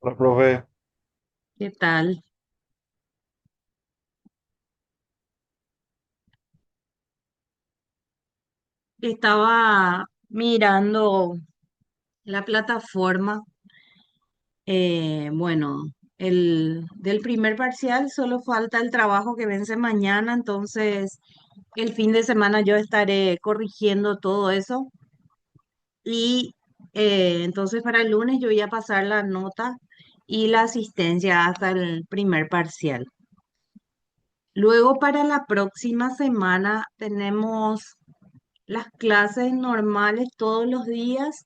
Hola, profe. ¿Qué tal? Estaba mirando la plataforma. Bueno, del primer parcial solo falta el trabajo que vence mañana, entonces el fin de semana yo estaré corrigiendo todo eso y entonces para el lunes yo voy a pasar la nota y la asistencia hasta el primer parcial. Luego para la próxima semana tenemos las clases normales todos los días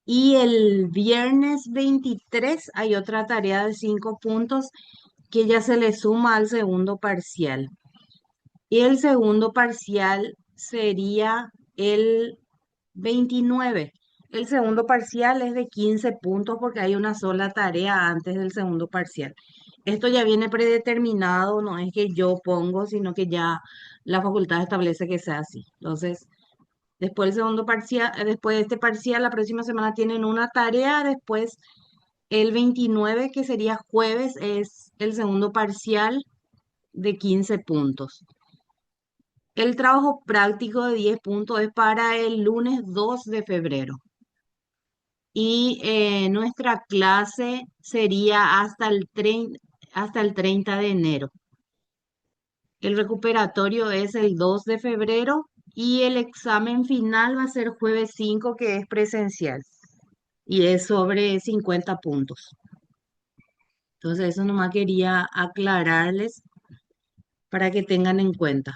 y el viernes 23 hay otra tarea de 5 puntos que ya se le suma al segundo parcial. Y el segundo parcial sería el 29. El segundo parcial es de 15 puntos porque hay una sola tarea antes del segundo parcial. Esto ya viene predeterminado, no es que yo pongo, sino que ya la facultad establece que sea así. Entonces, después del segundo parcial, después de este parcial, la próxima semana tienen una tarea, después el 29 que sería jueves, es el segundo parcial de 15 puntos. El trabajo práctico de 10 puntos es para el lunes 2 de febrero. Y nuestra clase sería hasta el 30 de enero. El recuperatorio es el 2 de febrero y el examen final va a ser jueves 5 que es presencial. Y es sobre 50 puntos. Entonces, eso nomás quería aclararles para que tengan en cuenta.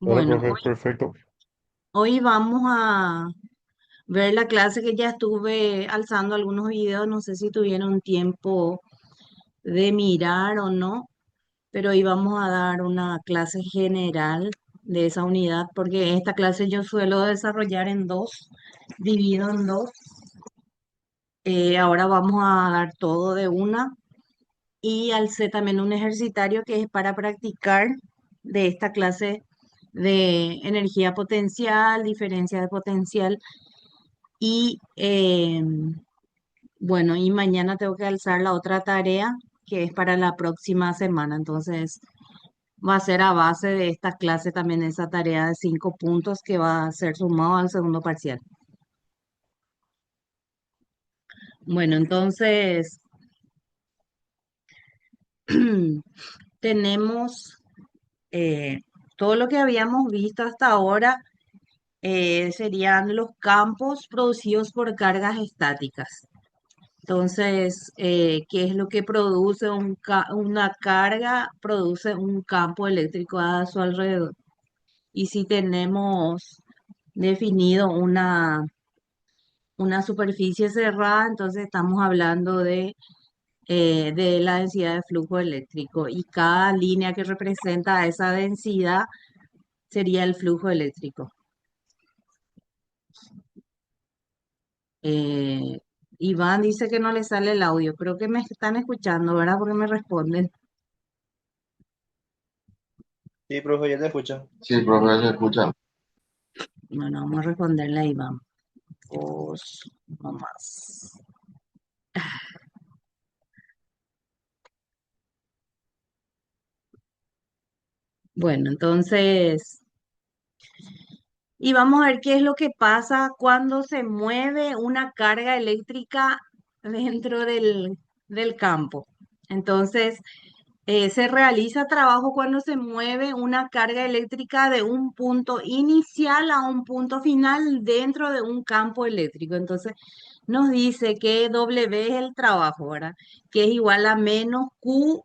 Bueno, Bueno, profe, perfecto. hoy vamos a ver la clase que ya estuve alzando algunos videos, no sé si tuvieron tiempo de mirar o no, pero hoy vamos a dar una clase general de esa unidad, porque esta clase yo suelo desarrollar en dos, divido en dos. Ahora vamos a dar todo de una y alcé también un ejercitario que es para practicar de esta clase de energía potencial, diferencia de potencial y bueno, y mañana tengo que alzar la otra tarea que es para la próxima semana. Entonces, va a ser a base de esta clase también esa tarea de 5 puntos que va a ser sumado al segundo parcial. Bueno, entonces tenemos eh, todo lo que habíamos visto hasta ahora. Serían los campos producidos por cargas estáticas. Entonces, ¿qué es lo que produce una carga? Produce un campo eléctrico a su alrededor. Y si tenemos definido una superficie cerrada, entonces estamos hablando de la densidad de flujo eléctrico y cada línea que representa esa densidad sería el flujo eléctrico. Eh, Iván dice que no le sale el audio. Creo que me están escuchando, ¿verdad? Porque me responden. Sí, profe, ya te escucho. Sí, profe, se escucha. Bueno, vamos a responderle a Iván. Pues, no más. Bueno, entonces, y vamos a ver qué es lo que pasa cuando se mueve una carga eléctrica dentro del campo. Entonces, se realiza trabajo cuando se mueve una carga eléctrica de un punto inicial a un punto final dentro de un campo eléctrico. Entonces, nos dice que W es el trabajo, ¿verdad? Que es igual a menos Q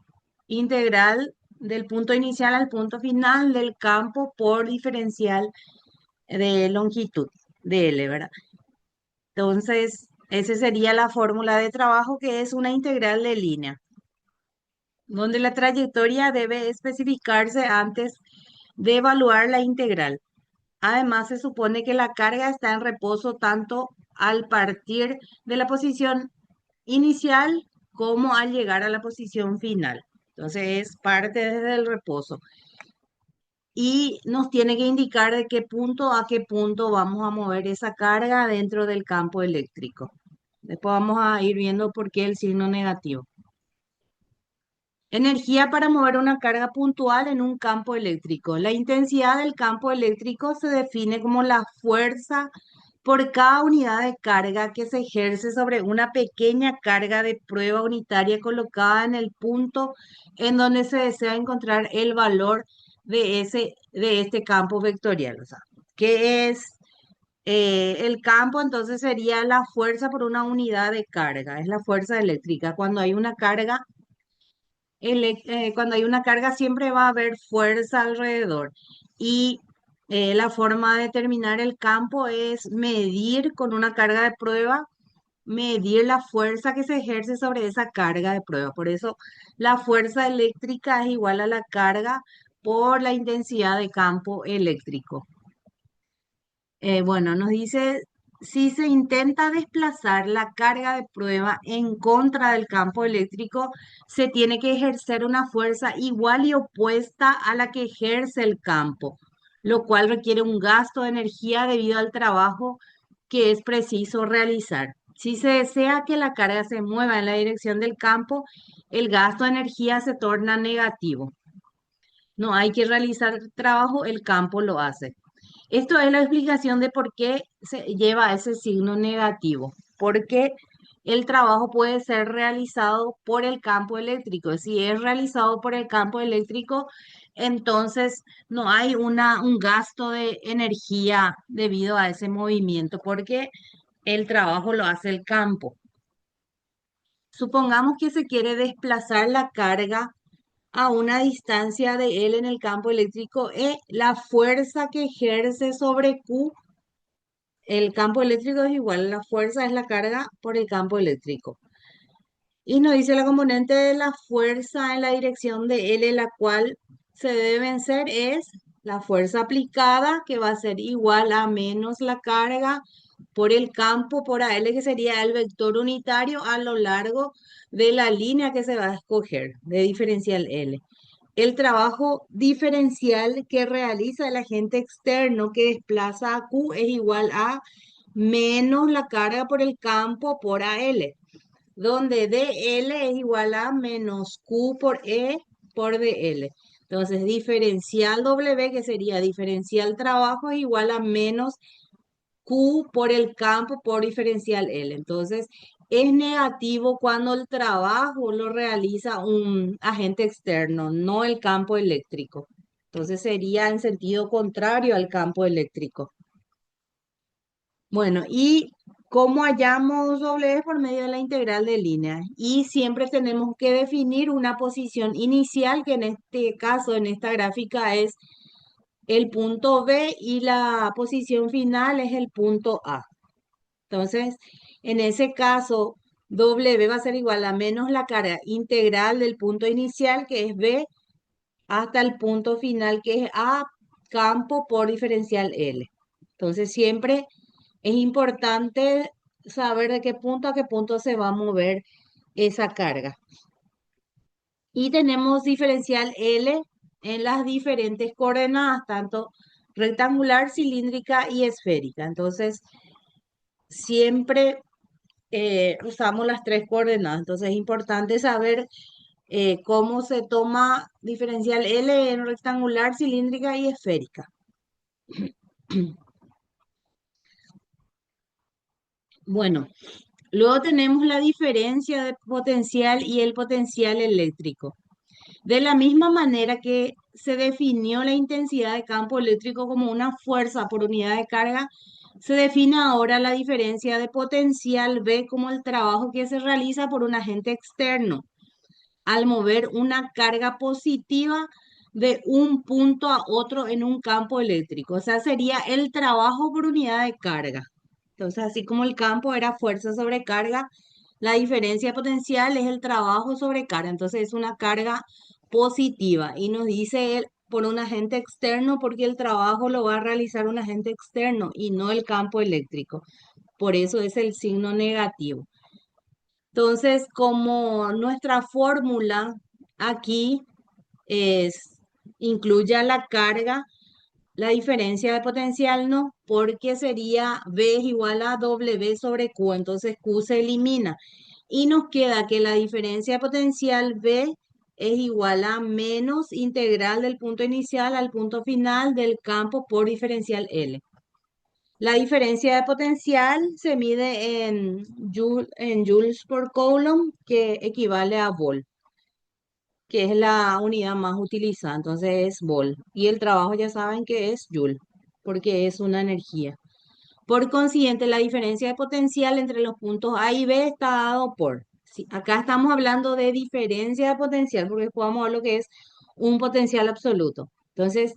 integral del punto inicial al punto final del campo por diferencial de longitud de L, ¿verdad? Entonces, esa sería la fórmula de trabajo que es una integral de línea, donde la trayectoria debe especificarse antes de evaluar la integral. Además, se supone que la carga está en reposo tanto al partir de la posición inicial como al llegar a la posición final. Entonces es parte desde el reposo. Y nos tiene que indicar de qué punto a qué punto vamos a mover esa carga dentro del campo eléctrico. Después vamos a ir viendo por qué el signo negativo. Energía para mover una carga puntual en un campo eléctrico. La intensidad del campo eléctrico se define como la fuerza por cada unidad de carga que se ejerce sobre una pequeña carga de prueba unitaria colocada en el punto en donde se desea encontrar el valor de este campo vectorial. O sea, ¿qué es el campo? Entonces sería la fuerza por una unidad de carga, es la fuerza eléctrica. Cuando hay una carga cuando hay una carga siempre va a haber fuerza alrededor y la forma de determinar el campo es medir con una carga de prueba, medir la fuerza que se ejerce sobre esa carga de prueba. Por eso la fuerza eléctrica es igual a la carga por la intensidad de campo eléctrico. Bueno, nos dice, si se intenta desplazar la carga de prueba en contra del campo eléctrico, se tiene que ejercer una fuerza igual y opuesta a la que ejerce el campo, lo cual requiere un gasto de energía debido al trabajo que es preciso realizar. Si se desea que la carga se mueva en la dirección del campo, el gasto de energía se torna negativo. No hay que realizar trabajo, el campo lo hace. Esto es la explicación de por qué se lleva ese signo negativo, porque el trabajo puede ser realizado por el campo eléctrico. Si es realizado por el campo eléctrico, entonces no hay un gasto de energía debido a ese movimiento, porque el trabajo lo hace el campo. Supongamos que se quiere desplazar la carga a una distancia de él en el campo eléctrico, la fuerza que ejerce sobre Q. El campo eléctrico es igual, la fuerza es la carga por el campo eléctrico. Y nos dice la componente de la fuerza en la dirección de L, la cual se debe vencer, es la fuerza aplicada, que va a ser igual a menos la carga por el campo por AL, que sería el vector unitario a lo largo de la línea que se va a escoger de diferencial L. El trabajo diferencial que realiza el agente externo que desplaza a Q es igual a menos la carga por el campo por AL, donde DL es igual a menos Q por E por DL. Entonces, diferencial W, que sería diferencial trabajo, es igual a menos Q por el campo por diferencial L. Entonces, es negativo cuando el trabajo lo realiza un agente externo, no el campo eléctrico. Entonces, sería en sentido contrario al campo eléctrico. Bueno, ¿y cómo hallamos W por medio de la integral de línea? Y siempre tenemos que definir una posición inicial, que en este caso, en esta gráfica, es el punto B y la posición final es el punto A. Entonces, en ese caso, W va a ser igual a menos la carga integral del punto inicial, que es B, hasta el punto final, que es A, campo por diferencial L. Entonces, siempre es importante saber de qué punto a qué punto se va a mover esa carga. Y tenemos diferencial L en las diferentes coordenadas, tanto rectangular, cilíndrica y esférica. Entonces, siempre usamos las tres coordenadas. Entonces, es importante saber cómo se toma diferencial L en rectangular, cilíndrica y esférica. Bueno, luego tenemos la diferencia de potencial y el potencial eléctrico. De la misma manera que se definió la intensidad de campo eléctrico como una fuerza por unidad de carga, se define ahora la diferencia de potencial B como el trabajo que se realiza por un agente externo al mover una carga positiva de un punto a otro en un campo eléctrico. O sea, sería el trabajo por unidad de carga. Entonces, así como el campo era fuerza sobre carga, la diferencia potencial es el trabajo sobre carga. Entonces, es una carga positiva. Y nos dice él por un agente externo porque el trabajo lo va a realizar un agente externo y no el campo eléctrico. Por eso es el signo negativo. Entonces, como nuestra fórmula aquí es, incluya la carga, la diferencia de potencial no, porque sería V es igual a W sobre Q, entonces Q se elimina. Y nos queda que la diferencia de potencial V es igual a menos integral del punto inicial al punto final del campo por diferencial L. La diferencia de potencial se mide en joules por coulomb, que equivale a volt, que es la unidad más utilizada, entonces es volt. Y el trabajo ya saben que es joule, porque es una energía. Por consiguiente, la diferencia de potencial entre los puntos A y B está dado por, sí, acá estamos hablando de diferencia de potencial, porque después vamos a ver lo que es un potencial absoluto. Entonces,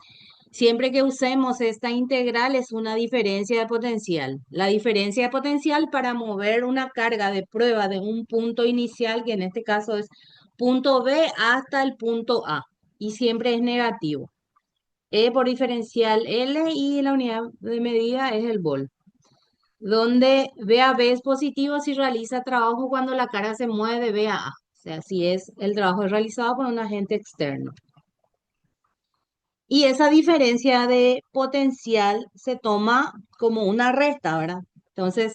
siempre que usemos esta integral es una diferencia de potencial. La diferencia de potencial para mover una carga de prueba de un punto inicial, que en este caso es punto B, hasta el punto A, y siempre es negativo. E por diferencial L y la unidad de medida es el volt, donde B a B es positivo si realiza trabajo cuando la carga se mueve de B a A. O sea, si es el trabajo es realizado por un agente externo. Y esa diferencia de potencial se toma como una resta, ¿verdad? Entonces,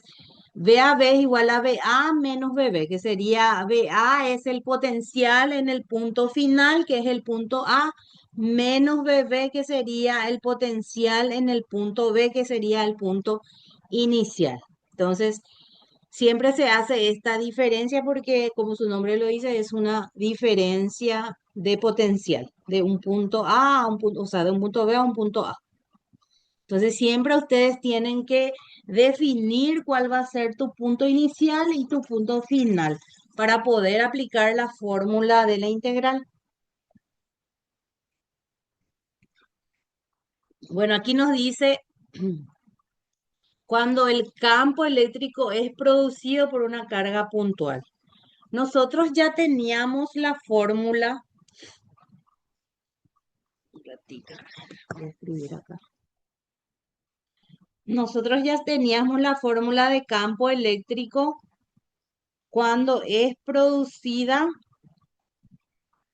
B a B es igual a B a menos B B, que sería B a es el potencial en el punto final, que es el punto A, menos B B, que sería el potencial en el punto B, que sería el punto inicial. Entonces, siempre se hace esta diferencia porque, como su nombre lo dice, es una diferencia de potencial, de un punto A a un punto, o sea, de un punto B a un punto A. Entonces, siempre ustedes tienen que definir cuál va a ser tu punto inicial y tu punto final para poder aplicar la fórmula de la integral. Bueno, aquí nos dice cuando el campo eléctrico es producido por una carga puntual. Nosotros ya teníamos la fórmula. Voy a escribir acá. Nosotros ya teníamos la fórmula de campo eléctrico cuando es producida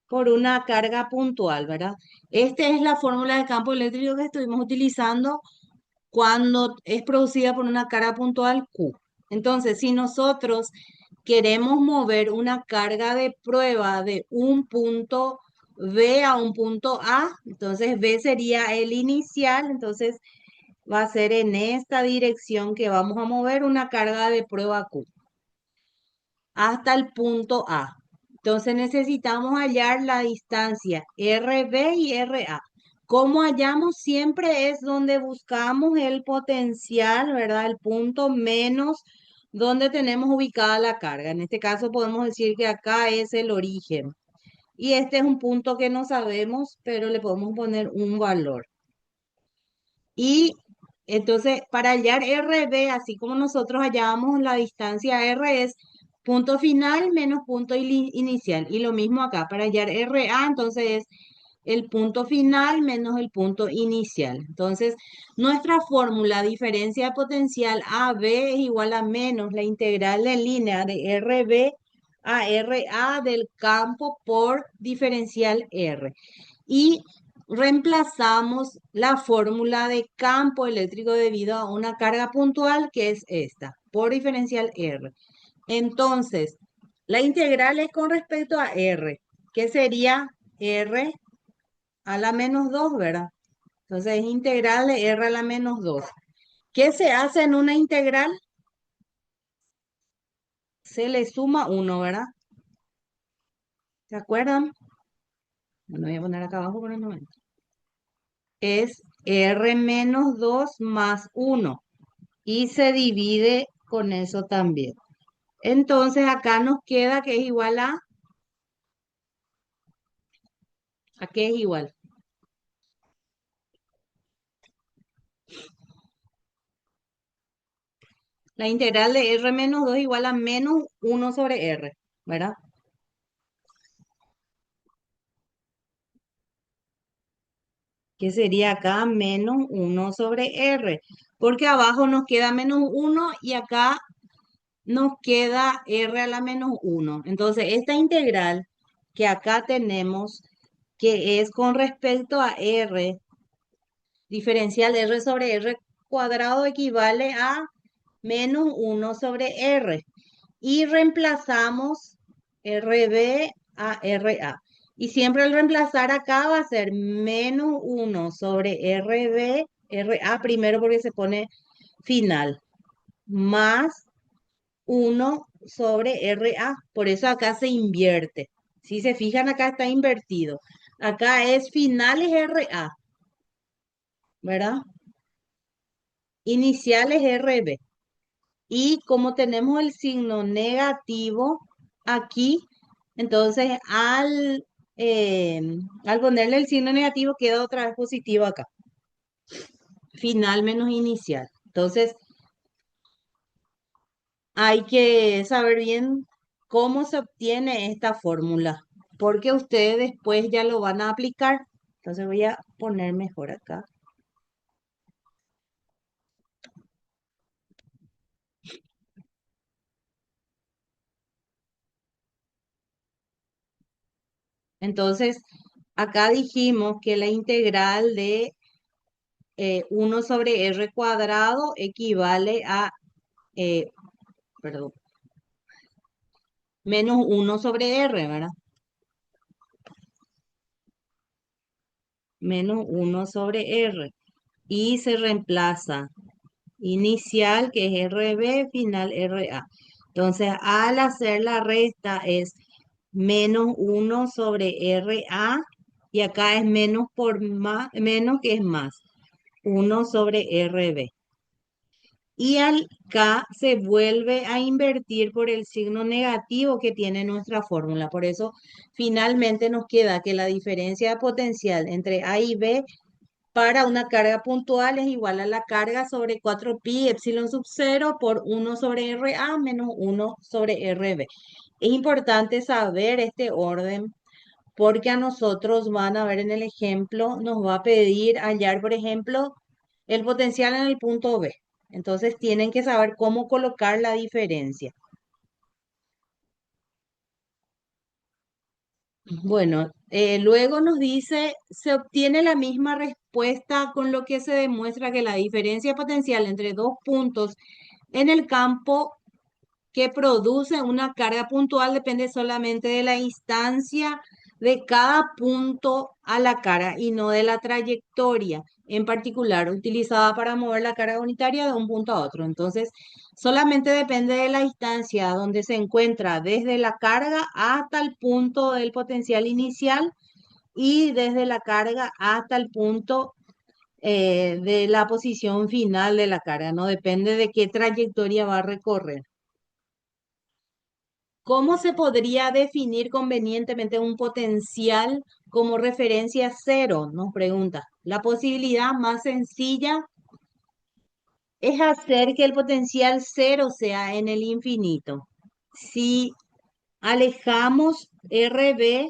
por una carga puntual, ¿verdad? Esta es la fórmula de campo eléctrico que estuvimos utilizando cuando es producida por una carga puntual Q. Entonces, si nosotros queremos mover una carga de prueba de un punto B a un punto A, entonces B sería el inicial, entonces va a ser en esta dirección que vamos a mover una carga de prueba Q hasta el punto A. Entonces necesitamos hallar la distancia RB y RA. ¿Cómo hallamos? Siempre es donde buscamos el potencial, ¿verdad? El punto menos donde tenemos ubicada la carga. En este caso podemos decir que acá es el origen. Y este es un punto que no sabemos, pero le podemos poner un valor. Y entonces, para hallar RB, así como nosotros hallábamos la distancia R es punto final menos punto inicial. Y lo mismo acá, para hallar RA, entonces es el punto final menos el punto inicial. Entonces, nuestra fórmula diferencia de potencial AB es igual a menos la integral en línea de RB a RA del campo por diferencial R. Y reemplazamos la fórmula de campo eléctrico debido a una carga puntual que es esta, por diferencial R. Entonces, la integral es con respecto a R, que sería R a la menos 2, ¿verdad? Entonces, es integral de R a la menos 2. ¿Qué se hace en una integral? Se le suma 1, ¿verdad? ¿Se acuerdan? Bueno, voy a poner acá abajo por el momento. Es R menos 2 más 1. Y se divide con eso también. Entonces acá nos queda que es igual ¿a qué es igual? La integral de R menos 2 igual a menos 1 sobre R, ¿verdad? Que sería acá menos 1 sobre R, porque abajo nos queda menos 1 y acá nos queda R a la menos 1. Entonces esta integral que acá tenemos que es con respecto a R, diferencial R sobre R cuadrado equivale a menos 1 sobre R. Y reemplazamos RB a RA. Y siempre al reemplazar acá va a ser menos 1 sobre RB, RA primero porque se pone final, más 1 sobre RA. Por eso acá se invierte. Si se fijan, acá está invertido. Acá es finales RA, ¿verdad? Iniciales RB. Y como tenemos el signo negativo aquí, entonces eh, al ponerle el signo negativo queda otra vez positivo acá. Final menos inicial. Entonces hay que saber bien cómo se obtiene esta fórmula, porque ustedes después ya lo van a aplicar. Entonces voy a poner mejor acá. Entonces, acá dijimos que la integral de 1 sobre r cuadrado equivale a, eh, perdón, menos 1 sobre r, ¿verdad? Menos 1 sobre r. Y se reemplaza inicial, que es RB, final RA. Entonces, al hacer la resta es menos 1 sobre RA, y acá es menos por más, menos que es más, 1 sobre RB. Y acá se vuelve a invertir por el signo negativo que tiene nuestra fórmula. Por eso, finalmente nos queda que la diferencia de potencial entre A y B para una carga puntual es igual a la carga sobre 4pi epsilon sub 0 por 1 sobre RA menos 1 sobre RB. Es importante saber este orden porque a nosotros van a ver en el ejemplo, nos va a pedir hallar, por ejemplo, el potencial en el punto B. Entonces tienen que saber cómo colocar la diferencia. Bueno, luego nos dice, se obtiene la misma respuesta con lo que se demuestra que la diferencia potencial entre dos puntos en el campo que produce una carga puntual depende solamente de la instancia de cada punto a la carga y no de la trayectoria en particular utilizada para mover la carga unitaria de un punto a otro. Entonces, solamente depende de la instancia donde se encuentra desde la carga hasta el punto del potencial inicial y desde la carga hasta el punto de la posición final de la carga. No depende de qué trayectoria va a recorrer. ¿Cómo se podría definir convenientemente un potencial como referencia cero? Nos pregunta. La posibilidad más sencilla es hacer que el potencial cero sea en el infinito. Si alejamos RB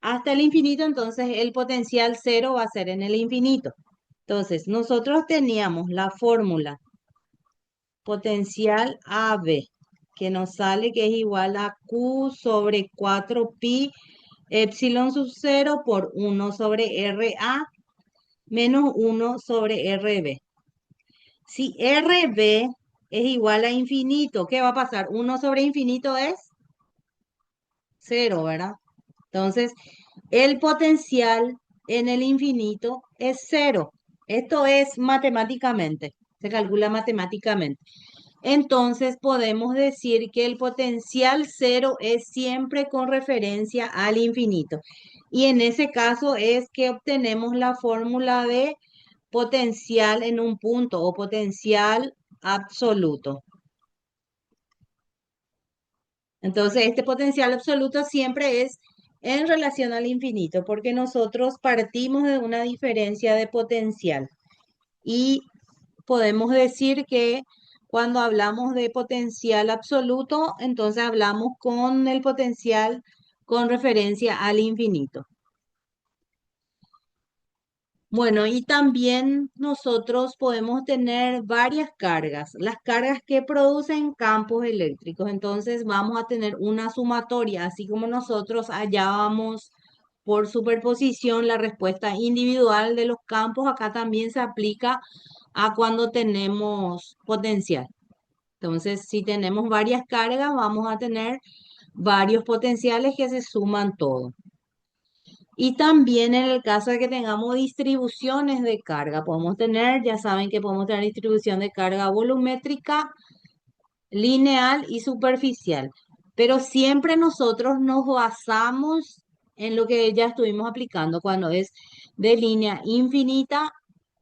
hasta el infinito, entonces el potencial cero va a ser en el infinito. Entonces, nosotros teníamos la fórmula potencial AB, que nos sale que es igual a Q sobre 4pi epsilon sub 0 por 1 sobre RA menos 1 sobre RB. Si RB es igual a infinito, ¿qué va a pasar? 1 sobre infinito es cero, ¿verdad? Entonces, el potencial en el infinito es cero. Esto es matemáticamente, se calcula matemáticamente. Entonces podemos decir que el potencial cero es siempre con referencia al infinito. Y en ese caso es que obtenemos la fórmula de potencial en un punto o potencial absoluto. Entonces este potencial absoluto siempre es en relación al infinito porque nosotros partimos de una diferencia de potencial. Y podemos decir que cuando hablamos de potencial absoluto, entonces hablamos con el potencial con referencia al infinito. Bueno, y también nosotros podemos tener varias cargas, las cargas que producen campos eléctricos. Entonces vamos a tener una sumatoria, así como nosotros hallábamos por superposición la respuesta individual de los campos, acá también se aplica a cuando tenemos potencial. Entonces, si tenemos varias cargas, vamos a tener varios potenciales que se suman todos. Y también en el caso de que tengamos distribuciones de carga, podemos tener, ya saben que podemos tener distribución de carga volumétrica, lineal y superficial. Pero siempre nosotros nos basamos en lo que ya estuvimos aplicando cuando es de línea infinita,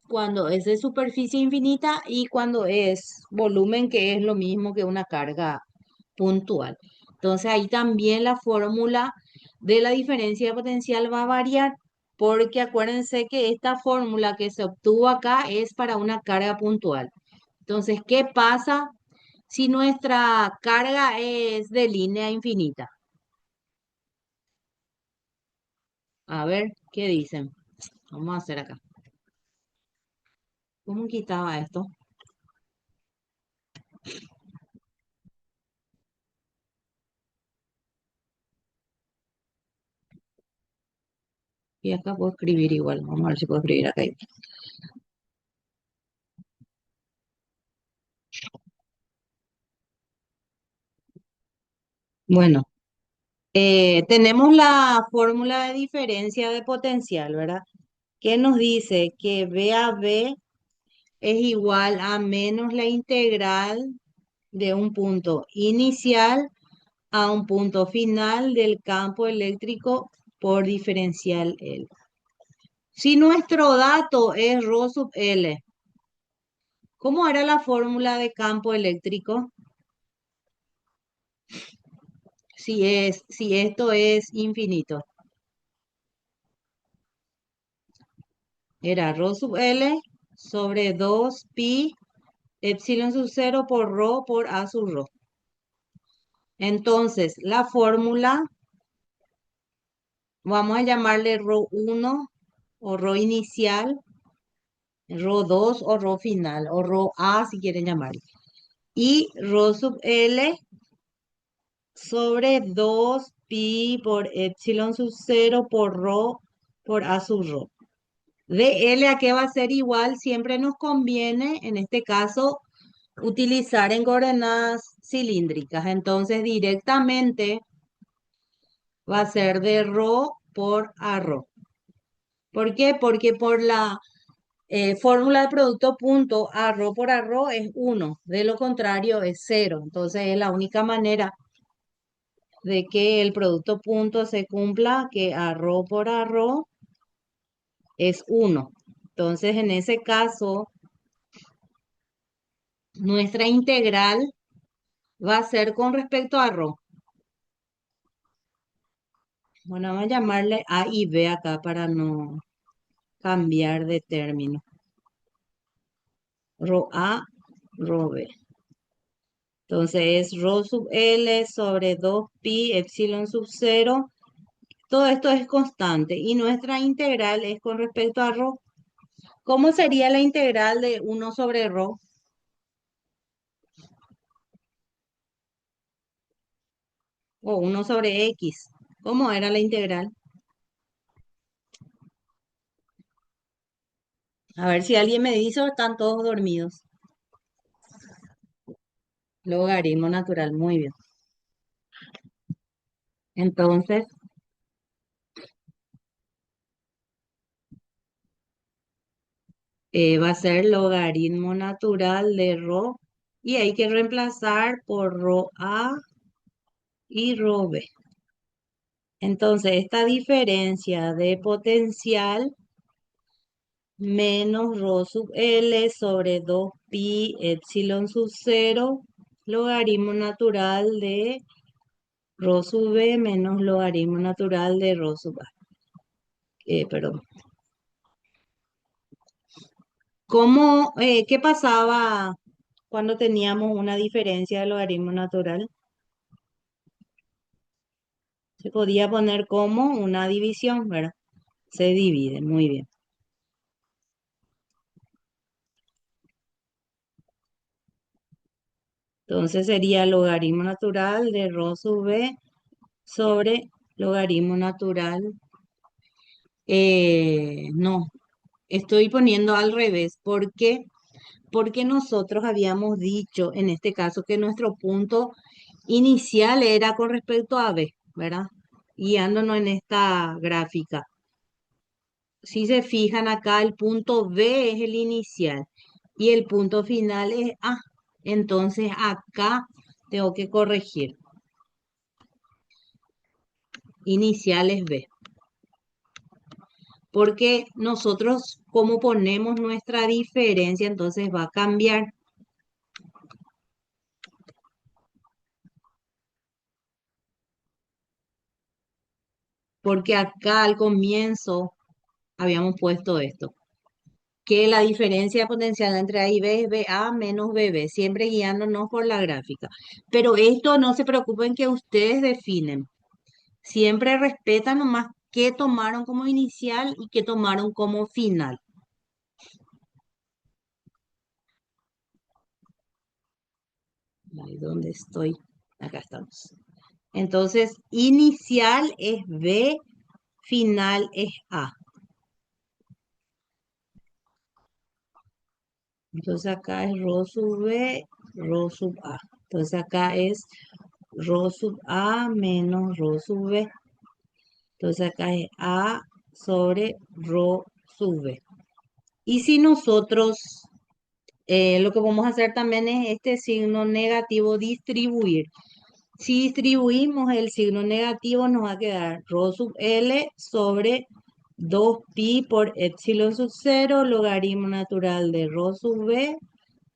cuando es de superficie infinita y cuando es volumen, que es lo mismo que una carga puntual. Entonces ahí también la fórmula de la diferencia de potencial va a variar porque acuérdense que esta fórmula que se obtuvo acá es para una carga puntual. Entonces, ¿qué pasa si nuestra carga es de línea infinita? A ver, ¿qué dicen? Vamos a hacer acá. ¿Cómo quitaba esto? Y acá puedo escribir igual. Vamos a ver si puedo escribir acá. Bueno, tenemos la fórmula de diferencia de potencial, ¿verdad? Que nos dice que B a B es igual a menos la integral de un punto inicial a un punto final del campo eléctrico por diferencial L. Si nuestro dato es ρ sub L, ¿cómo era la fórmula de campo eléctrico? Si esto es infinito. Era ρ sub L sobre 2 pi epsilon sub 0 por ρ por A sub ρ. Entonces, la fórmula, vamos a llamarle ρ1 o ρ inicial, ρ2 o ρ final, o ρA si quieren llamarle. Y ρ sub L sobre 2 pi por epsilon sub 0 por ρ por A sub ρ. De L a qué va a ser igual, siempre nos conviene, en este caso, utilizar en coordenadas cilíndricas. Entonces, directamente va a ser de ρ por A ρ. ¿Por qué? Porque por la fórmula de producto punto A ρ por A ρ es 1, de lo contrario es 0. Entonces, es la única manera de que el producto punto se cumpla, que A ρ por A ρ es 1. Entonces, en ese caso, nuestra integral va a ser con respecto a ρ. Bueno, vamos a llamarle A y B acá para no cambiar de término. Rho A, rho B. Entonces es rho sub L sobre 2 pi epsilon sub 0. Todo esto es constante y nuestra integral es con respecto a rho. ¿Cómo sería la integral de 1 sobre rho o 1 sobre x? ¿Cómo era la integral? A ver si alguien me dice o están todos dormidos. Logaritmo natural, muy bien. Entonces, va a ser logaritmo natural de rho y hay que reemplazar por rho A y rho B. Entonces, esta diferencia de potencial menos rho sub L sobre 2 pi epsilon sub 0 logaritmo natural de rho sub B menos logaritmo natural de rho sub A. Perdón. ¿Qué pasaba cuando teníamos una diferencia de logaritmo natural? Se podía poner como una división, ¿verdad? Se divide, muy bien. Entonces sería logaritmo natural de rho sub b sobre logaritmo natural. No, estoy poniendo al revés. ¿Por qué? Porque nosotros habíamos dicho en este caso que nuestro punto inicial era con respecto a B, ¿verdad? Guiándonos en esta gráfica. Si se fijan acá, el punto B es el inicial y el punto final es A. Entonces acá tengo que corregir. Inicial es B. Porque nosotros, como ponemos nuestra diferencia, entonces va a cambiar. Porque acá al comienzo habíamos puesto esto, que la diferencia potencial entre A y B es BA menos BB, siempre guiándonos por la gráfica. Pero esto no se preocupen que ustedes definen. Siempre respetan nomás qué tomaron como inicial y qué tomaron como final. Ahí donde estoy, acá estamos. Entonces, inicial es B, final es A. Entonces acá es rho sub B, rho sub A. Entonces acá es rho sub A menos rho sub B. Entonces acá es A sobre rho sub B. Y si nosotros lo que vamos a hacer también es este signo negativo distribuir. Si distribuimos el signo negativo nos va a quedar rho sub L sobre 2pi por epsilon sub 0 logaritmo natural de rho sub B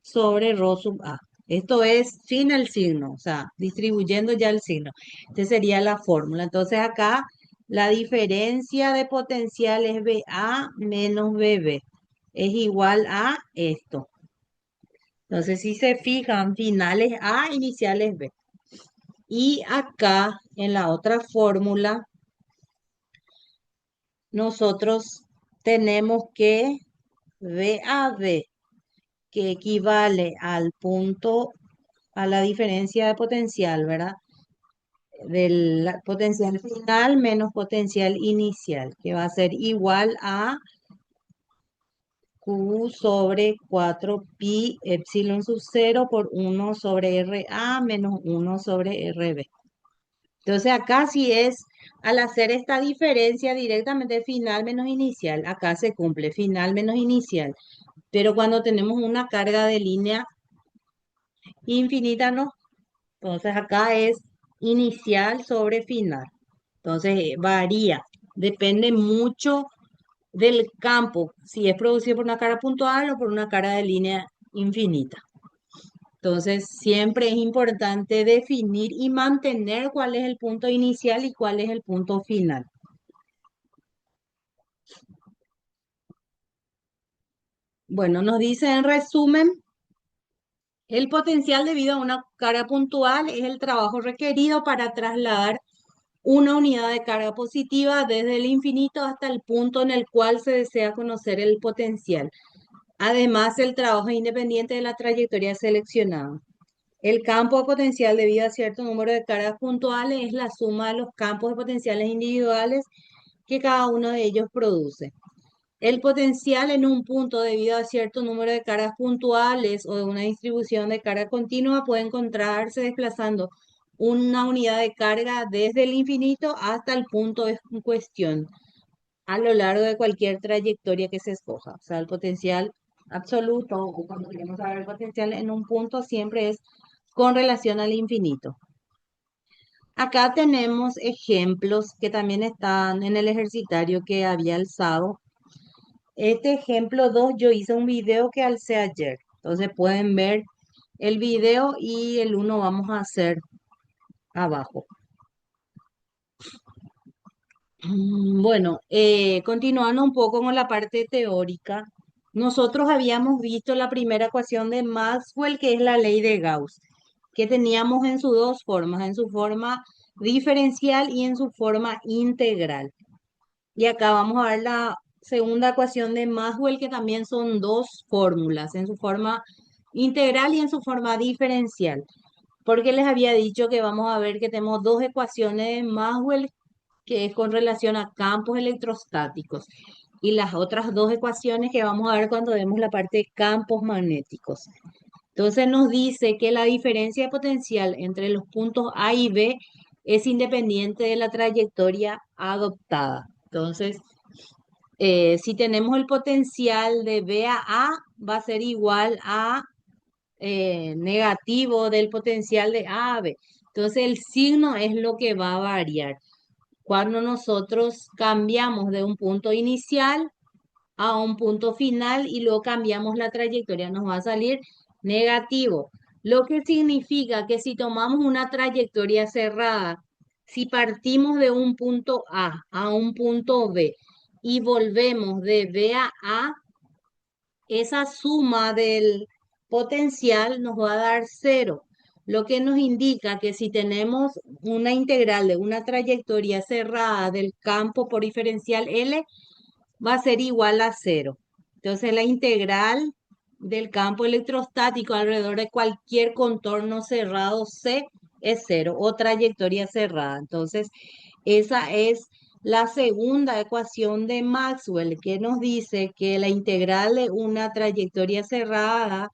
sobre rho sub A. Esto es sin el signo, o sea, distribuyendo ya el signo. Esta sería la fórmula. Entonces acá la diferencia de potencial es BA menos BB. Es igual a esto. Entonces, si se fijan, finales A, iniciales B. Y acá, en la otra fórmula, nosotros tenemos que VAB, que equivale al punto, a la diferencia de potencial, ¿verdad? Del potencial final menos potencial inicial, que va a ser igual a Q sobre 4pi epsilon sub 0 por 1 sobre RA menos 1 sobre RB. Entonces acá sí es, al hacer esta diferencia directamente final menos inicial, acá se cumple final menos inicial. Pero cuando tenemos una carga de línea infinita, no. Entonces acá es inicial sobre final. Entonces varía, depende mucho del campo, si es producido por una carga puntual o por una carga de línea infinita. Entonces, siempre es importante definir y mantener cuál es el punto inicial y cuál es el punto final. Bueno, nos dice en resumen, el potencial debido a una carga puntual es el trabajo requerido para trasladar una unidad de carga positiva desde el infinito hasta el punto en el cual se desea conocer el potencial. Además, el trabajo es independiente de la trayectoria seleccionada. El campo de potencial debido a cierto número de cargas puntuales es la suma de los campos de potenciales individuales que cada uno de ellos produce. El potencial en un punto debido a cierto número de cargas puntuales o de una distribución de carga continua puede encontrarse desplazando una unidad de carga desde el infinito hasta el punto en cuestión a lo largo de cualquier trayectoria que se escoja. O sea, el potencial absoluto o cuando queremos saber el potencial en un punto siempre es con relación al infinito. Acá tenemos ejemplos que también están en el ejercitario que había alzado. Este ejemplo 2 yo hice un video que alcé ayer. Entonces pueden ver el video y el uno vamos a hacer abajo. Bueno, continuando un poco con la parte teórica, nosotros habíamos visto la primera ecuación de Maxwell, que es la ley de Gauss, que teníamos en sus dos formas, en su forma diferencial y en su forma integral. Y acá vamos a ver la segunda ecuación de Maxwell, que también son dos fórmulas, en su forma integral y en su forma diferencial. Porque les había dicho que vamos a ver que tenemos dos ecuaciones de Maxwell que es con relación a campos electrostáticos y las otras dos ecuaciones que vamos a ver cuando vemos la parte de campos magnéticos. Entonces nos dice que la diferencia de potencial entre los puntos A y B es independiente de la trayectoria adoptada. Entonces, si tenemos el potencial de B a A, va a ser igual a negativo del potencial de A a B. Entonces, el signo es lo que va a variar. Cuando nosotros cambiamos de un punto inicial a un punto final y luego cambiamos la trayectoria, nos va a salir negativo. Lo que significa que si tomamos una trayectoria cerrada, si partimos de un punto A un punto B y volvemos de B a A, esa suma del potencial nos va a dar cero, lo que nos indica que si tenemos una integral de una trayectoria cerrada del campo por diferencial L, va a ser igual a cero. Entonces la integral del campo electrostático alrededor de cualquier contorno cerrado C es cero o trayectoria cerrada. Entonces esa es la segunda ecuación de Maxwell que nos dice que la integral de una trayectoria cerrada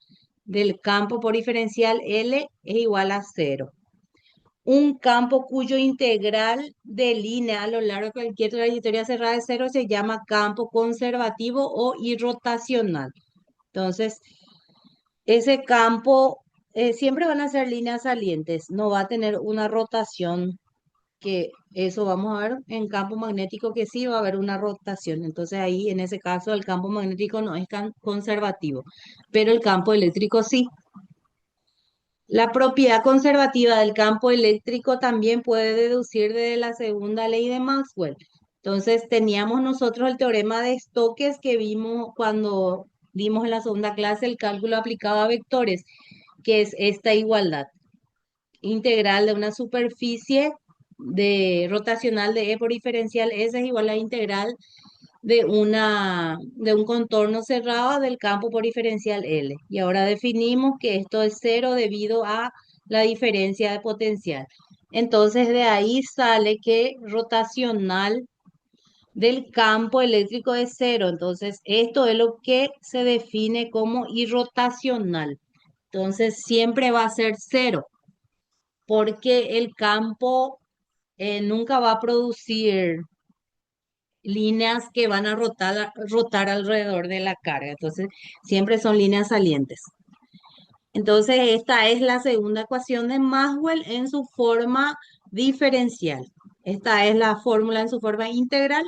del campo por diferencial L es igual a cero. Un campo cuyo integral de línea a lo largo de cualquier trayectoria cerrada de cero se llama campo conservativo o irrotacional. Entonces, ese campo siempre van a ser líneas salientes, no va a tener una rotación, que eso vamos a ver en campo magnético que sí va a haber una rotación. Entonces ahí en ese caso el campo magnético no es tan conservativo, pero el campo eléctrico sí. La propiedad conservativa del campo eléctrico también puede deducir de la segunda ley de Maxwell. Entonces, teníamos nosotros el teorema de Stokes que vimos cuando vimos en la segunda clase el cálculo aplicado a vectores, que es esta igualdad integral de una superficie de rotacional de E por diferencial S es igual a integral de un contorno cerrado del campo por diferencial L. Y ahora definimos que esto es cero debido a la diferencia de potencial. Entonces de ahí sale que rotacional del campo eléctrico es cero. Entonces esto es lo que se define como irrotacional. Entonces siempre va a ser cero porque el campo nunca va a producir líneas que van a rotar alrededor de la carga. Entonces, siempre son líneas salientes. Entonces, esta es la segunda ecuación de Maxwell en su forma diferencial. Esta es la fórmula en su forma integral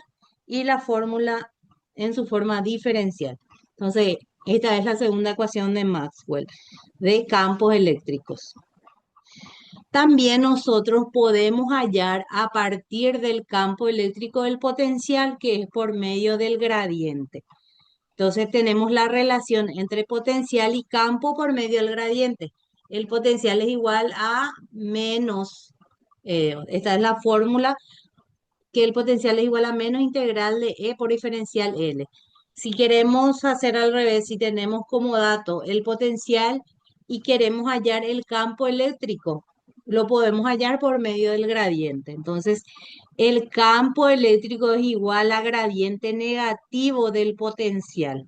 y la fórmula en su forma diferencial. Entonces, esta es la segunda ecuación de Maxwell de campos eléctricos. También nosotros podemos hallar a partir del campo eléctrico el potencial que es por medio del gradiente. Entonces tenemos la relación entre potencial y campo por medio del gradiente. El potencial es igual a menos, esta es la fórmula, que el potencial es igual a menos integral de E por diferencial L. Si queremos hacer al revés, si tenemos como dato el potencial y queremos hallar el campo eléctrico, lo podemos hallar por medio del gradiente. Entonces, el campo eléctrico es igual a gradiente negativo del potencial.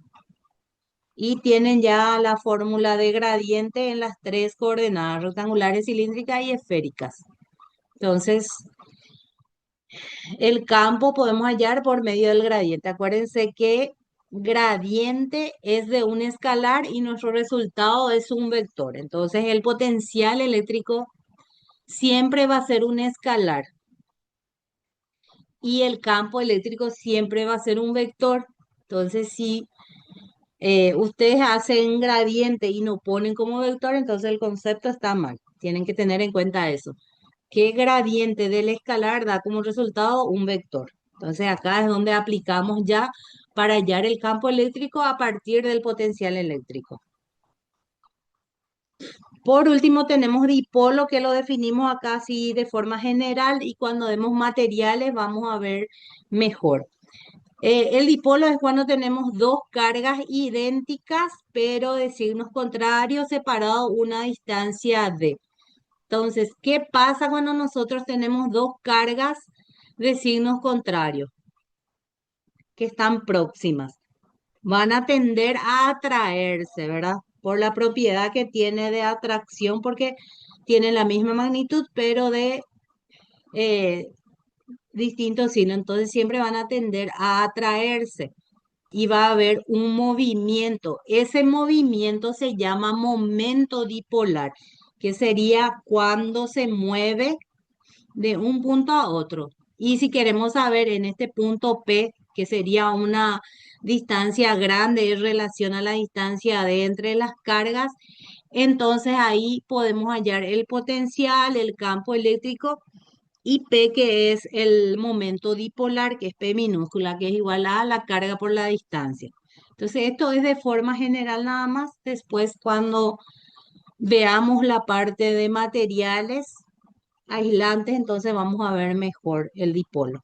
Y tienen ya la fórmula de gradiente en las tres coordenadas rectangulares, cilíndricas y esféricas. Entonces, el campo podemos hallar por medio del gradiente. Acuérdense que gradiente es de un escalar y nuestro resultado es un vector. Entonces, el potencial eléctrico siempre va a ser un escalar y el campo eléctrico siempre va a ser un vector. Entonces, si ustedes hacen gradiente y no ponen como vector, entonces el concepto está mal. Tienen que tener en cuenta eso. Que gradiente del escalar da como resultado un vector. Entonces acá es donde aplicamos ya para hallar el campo eléctrico a partir del potencial eléctrico. Por último tenemos dipolo que lo definimos acá así de forma general y cuando vemos materiales vamos a ver mejor. El dipolo es cuando tenemos dos cargas idénticas, pero de signos contrarios, separados una distancia d. Entonces, ¿qué pasa cuando nosotros tenemos dos cargas de signos contrarios que están próximas? Van a tender a atraerse, ¿verdad? Por la propiedad que tiene de atracción, porque tienen la misma magnitud, pero de eh, distintos signos. Entonces, siempre van a tender a atraerse y va a haber un movimiento. Ese movimiento se llama momento dipolar, que sería cuando se mueve de un punto a otro. Y si queremos saber en este punto P, que sería una distancia grande en relación a la distancia de entre las cargas, entonces ahí podemos hallar el potencial, el campo eléctrico y P, que es el momento dipolar, que es P minúscula, que es igual a la carga por la distancia. Entonces, esto es de forma general nada más. Después, cuando veamos la parte de materiales aislantes, entonces vamos a ver mejor el dipolo.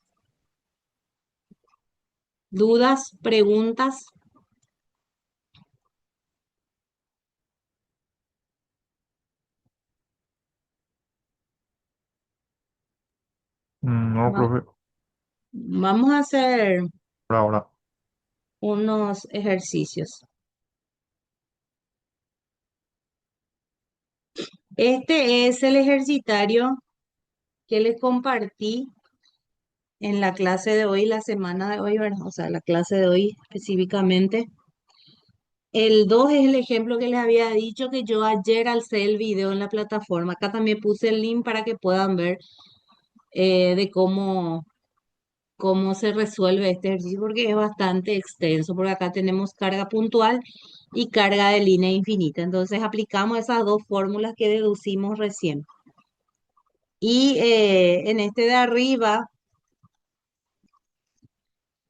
¿Dudas, preguntas? No, Va- profe, Vamos a hacer por ahora. unos ejercicios. Este es el ejercitario que les compartí en la clase de hoy, la semana de hoy, ¿verdad? O sea, la clase de hoy específicamente. El 2 es el ejemplo que les había dicho que yo ayer alcé el video en la plataforma. Acá también puse el link para que puedan ver de cómo se resuelve este ejercicio, porque es bastante extenso, porque acá tenemos carga puntual y carga de línea infinita. Entonces aplicamos esas dos fórmulas que deducimos recién. Y en este de arriba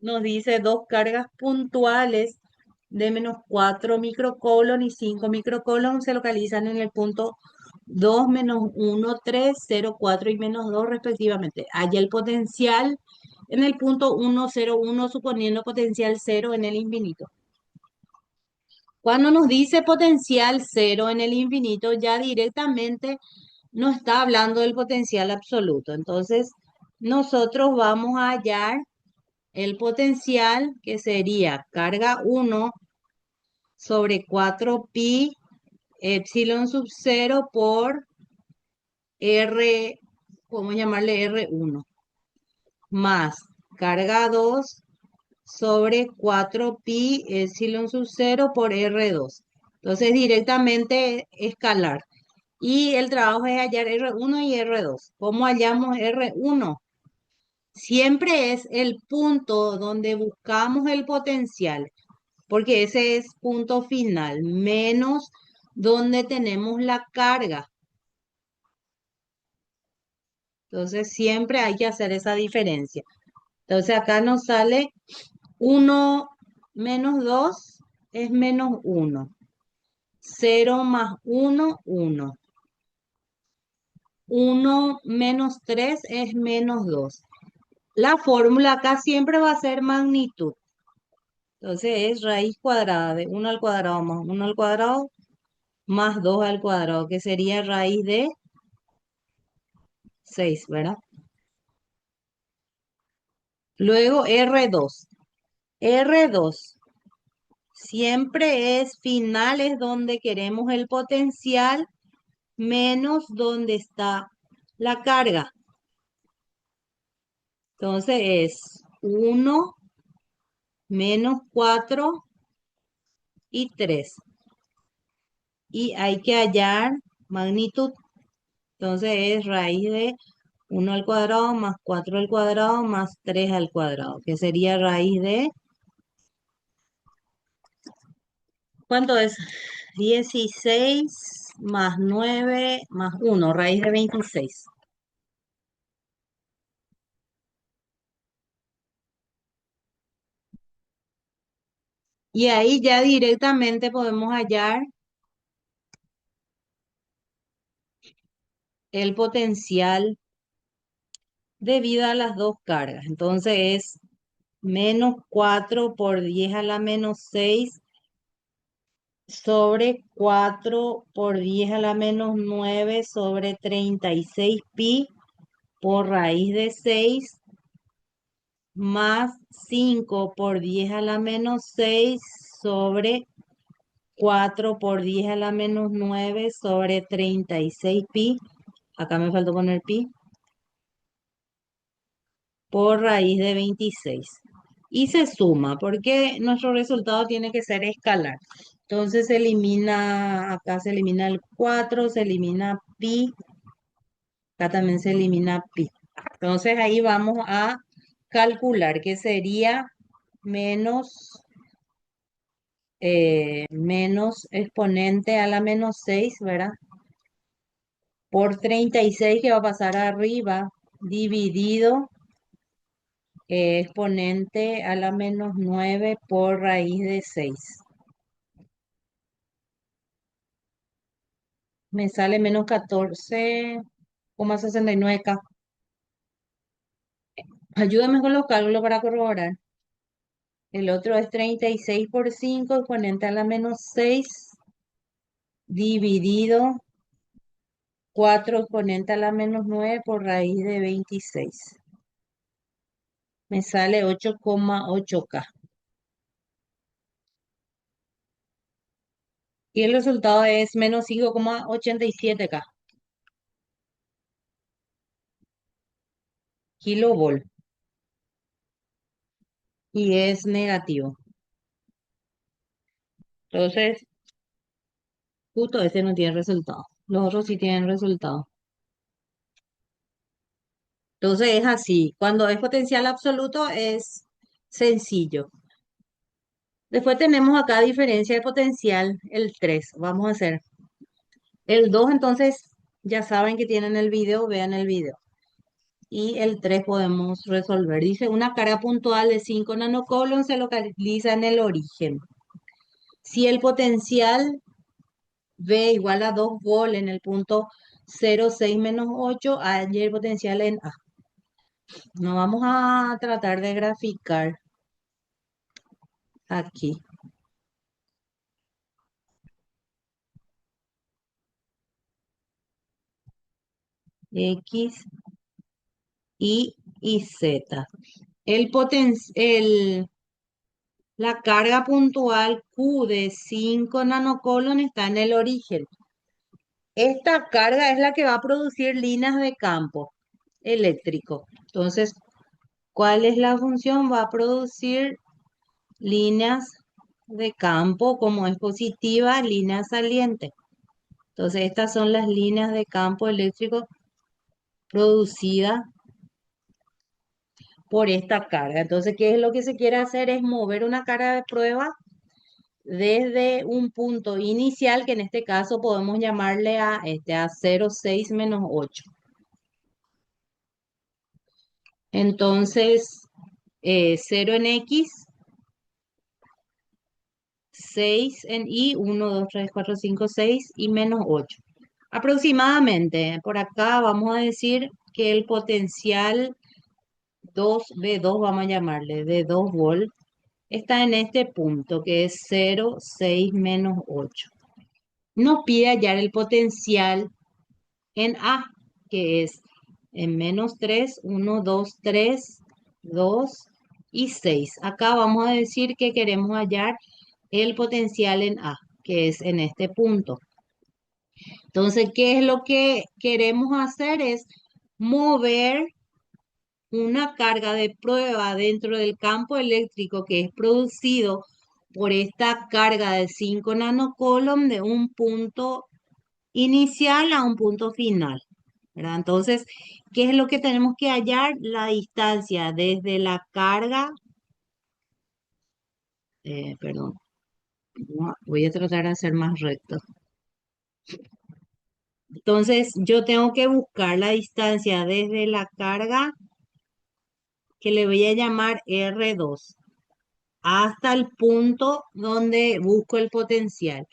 nos dice dos cargas puntuales de -4 microcoulomb y 5 microcoulomb se localizan en el punto 2, -1, 3, 0, 4 y -2 respectivamente. Hay el potencial en el punto 1, 0, 1, suponiendo potencial cero en el infinito. Cuando nos dice potencial cero en el infinito, ya directamente nos está hablando del potencial absoluto. Entonces, nosotros vamos a hallar el potencial, que sería carga 1 sobre 4pi epsilon sub 0 por R, podemos llamarle R1, más carga 2 sobre 4pi epsilon sub 0 por R2. Entonces, directamente escalar. Y el trabajo es hallar R1 y R2. ¿Cómo hallamos R1? Siempre es el punto donde buscamos el potencial, porque ese es punto final, menos donde tenemos la carga. Entonces siempre hay que hacer esa diferencia. Entonces acá nos sale 1 menos 2 es -1. 0 más 1, 1. 1 menos 3 es -2. La fórmula acá siempre va a ser magnitud. Entonces es raíz cuadrada de 1 al cuadrado más 1 al cuadrado más 2 al cuadrado, que sería raíz de 6, ¿verdad? Luego R2. R2 siempre es finales donde queremos el potencial menos donde está la carga. Entonces es 1 menos 4 y 3. Y hay que hallar magnitud. Entonces es raíz de 1 al cuadrado más 4 al cuadrado más 3 al cuadrado, que sería raíz de, ¿cuánto es? 16 más 9 más 1, raíz de 26. Y ahí ya directamente podemos hallar el potencial debido a las dos cargas. Entonces es menos 4 por 10 a la menos 6 sobre 4 por 10 a la menos 9 sobre 36 pi por raíz de 6 más 5 por 10 a la menos 6 sobre 4 por 10 a la menos 9 sobre 36 pi. Acá me faltó poner pi por raíz de 26. Y se suma, porque nuestro resultado tiene que ser escalar. Entonces se elimina, acá se elimina el 4, se elimina pi, acá también se elimina pi. Entonces ahí vamos a calcular que sería menos, menos exponente a la menos 6, ¿verdad? Por 36 que va a pasar arriba, dividido exponente a la menos 9 por raíz de 6. Me sale menos 14,69K. Ayúdame con los cálculos para corroborar. El otro es 36 por 5 exponente a la menos 6 dividido 4 exponente a la menos 9 por raíz de 26. Me sale 8,8K. Y el resultado es menos 5,87K. Kilovolt. Y es negativo. Entonces, justo ese no tiene resultado. Los otros sí tienen resultado. Entonces es así. Cuando es potencial absoluto es sencillo. Después tenemos acá diferencia de potencial, el 3. Vamos a hacer el 2. Entonces ya saben que tienen el video, vean el video. Y el 3 podemos resolver. Dice, una carga puntual de 5 nanocoulombs se localiza en el origen. Si el potencial V igual a 2 volt en el punto 0,6 menos 8, hay el potencial en A. No vamos a tratar de graficar aquí. X, Y Z. La carga puntual Q de 5 nanocoulomb está en el origen. Esta carga es la que va a producir líneas de campo eléctrico. Entonces, ¿cuál es la función? Va a producir líneas de campo, como es positiva, línea saliente. Entonces, estas son las líneas de campo eléctrico producidas por esta carga. Entonces, ¿qué es lo que se quiere hacer? Es mover una carga de prueba desde un punto inicial, que en este caso podemos llamarle a 0,6 menos 8. Entonces, 0 en X, 6 en Y, 1, 2, 3, 4, 5, 6 y menos 8. Aproximadamente, por acá vamos a decir que el potencial 2V2, vamos a llamarle, de 2 volt, está en este punto que es 0,6 menos 8. Nos pide hallar el potencial en A, que es en menos 3, 1, 2, 3, 2 y 6. Acá vamos a decir que queremos hallar el potencial en A, que es en este punto. Entonces, ¿qué es lo que queremos hacer? Es mover una carga de prueba dentro del campo eléctrico que es producido por esta carga de 5 nanocoulomb de un punto inicial a un punto final, ¿verdad? Entonces, ¿qué es lo que tenemos que hallar? La distancia desde la carga, perdón, voy a tratar de ser más recto. Entonces, yo tengo que buscar la distancia desde la carga, que le voy a llamar R2, hasta el punto donde busco el potencial.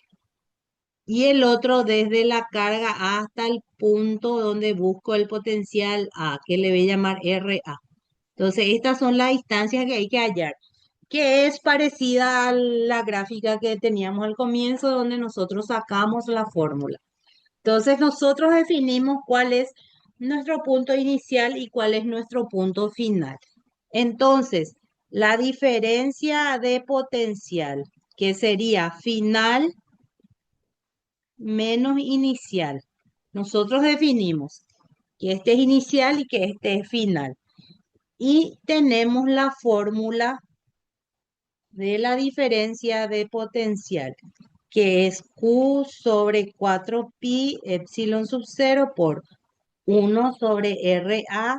Y el otro desde la carga hasta el punto donde busco el potencial A, que le voy a llamar RA. Entonces, estas son las instancias que hay que hallar, que es parecida a la gráfica que teníamos al comienzo, donde nosotros sacamos la fórmula. Entonces, nosotros definimos cuál es nuestro punto inicial y cuál es nuestro punto final. Entonces, la diferencia de potencial, que sería final menos inicial. Nosotros definimos que este es inicial y que este es final. Y tenemos la fórmula de la diferencia de potencial, que es Q sobre 4pi epsilon sub 0 por 1 sobre RA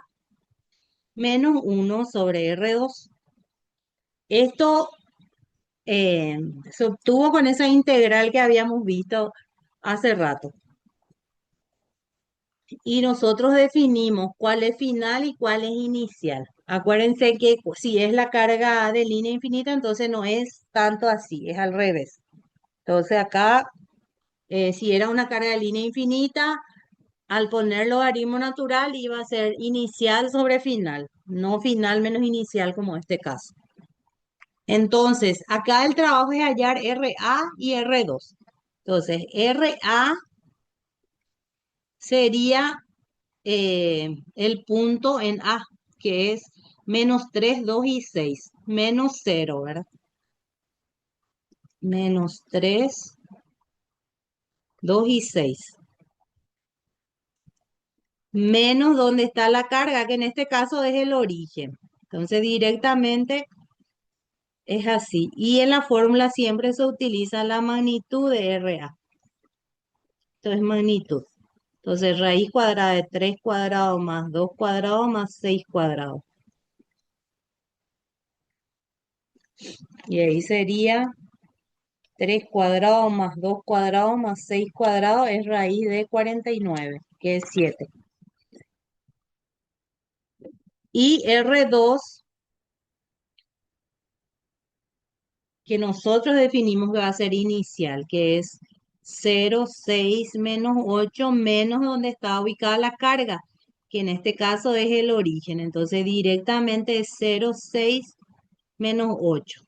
menos 1 sobre R2. Esto eh, se obtuvo con esa integral que habíamos visto hace rato. Y nosotros definimos cuál es final y cuál es inicial. Acuérdense que si es la carga de línea infinita, entonces no es tanto así, es al revés. Entonces acá, si era una carga de línea infinita, al poner logaritmo natural iba a ser inicial sobre final, no final menos inicial como este caso. Entonces, acá el trabajo es hallar RA y R2. Entonces, RA sería el punto en A, que es -3, 2 y 6, -0, ¿verdad? -3, 2 y 6. Menos donde está la carga, que en este caso es el origen. Entonces, directamente es así. Y en la fórmula siempre se utiliza la magnitud de RA. Entonces, magnitud. Entonces, raíz cuadrada de 3 cuadrados más 2 cuadrados más 6 cuadrados. Y ahí sería 3 cuadrados más 2 cuadrados más 6 cuadrados es raíz de 49, que es 7. Y R2, que nosotros definimos que va a ser inicial, que es 0,6 menos 8 menos donde está ubicada la carga, que en este caso es el origen. Entonces directamente es 0,6 menos 8.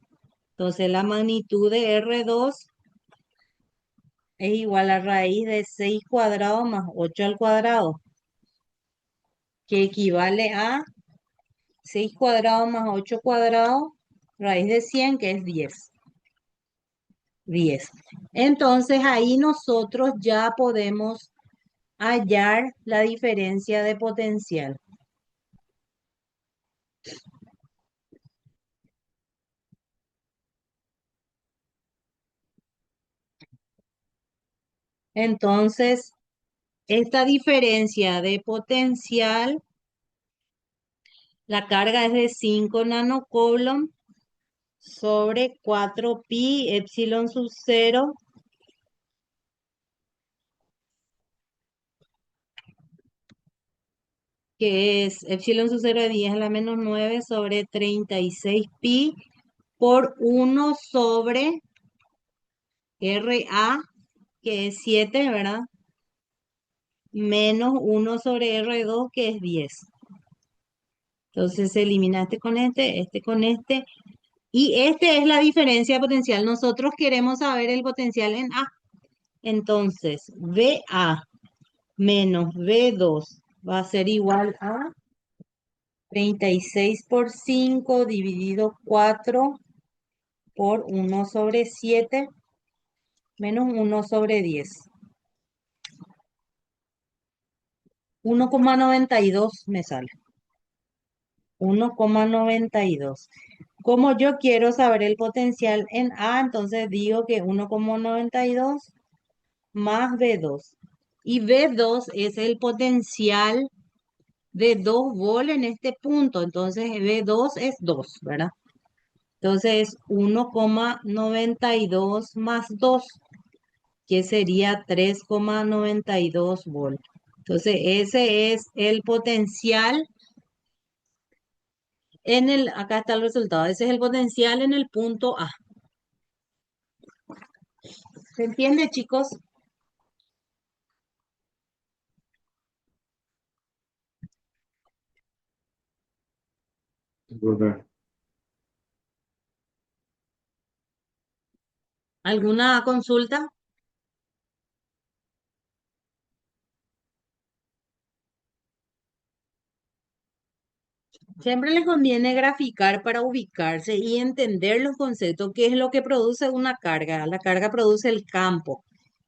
Entonces la magnitud de R2 es igual a raíz de 6 cuadrados más 8 al cuadrado, que equivale a 6 cuadrados más 8 cuadrados, raíz de 100, que es 10. 10. Entonces ahí nosotros ya podemos hallar la diferencia de potencial. Entonces, esta diferencia de potencial, la carga es de 5 nanocoulomb sobre 4pi epsilon sub 0, que es epsilon sub 0 de 10 a la menos 9 sobre 36 pi por 1 sobre RA, que es 7, ¿verdad? Menos 1 sobre R2, que es 10. Entonces se elimina este con este. Y este es la diferencia potencial. Nosotros queremos saber el potencial en A. Entonces, VA menos V2 va a ser igual a 36 por 5 dividido 4 por 1 sobre 7 menos 1 sobre 10. 1,92 me sale. 1,92. Como yo quiero saber el potencial en A, entonces digo que 1,92 más V2. Y V2 es el potencial de 2 volt en este punto. Entonces V2 es 2, ¿verdad? Entonces 1,92 más 2, que sería 3,92 volt. Entonces ese es el potencial acá está el resultado, ese es el potencial en el punto A. ¿Se entiende, chicos? Profe. ¿Alguna consulta? Siempre les conviene graficar para ubicarse y entender los conceptos, qué es lo que produce una carga. La carga produce el campo.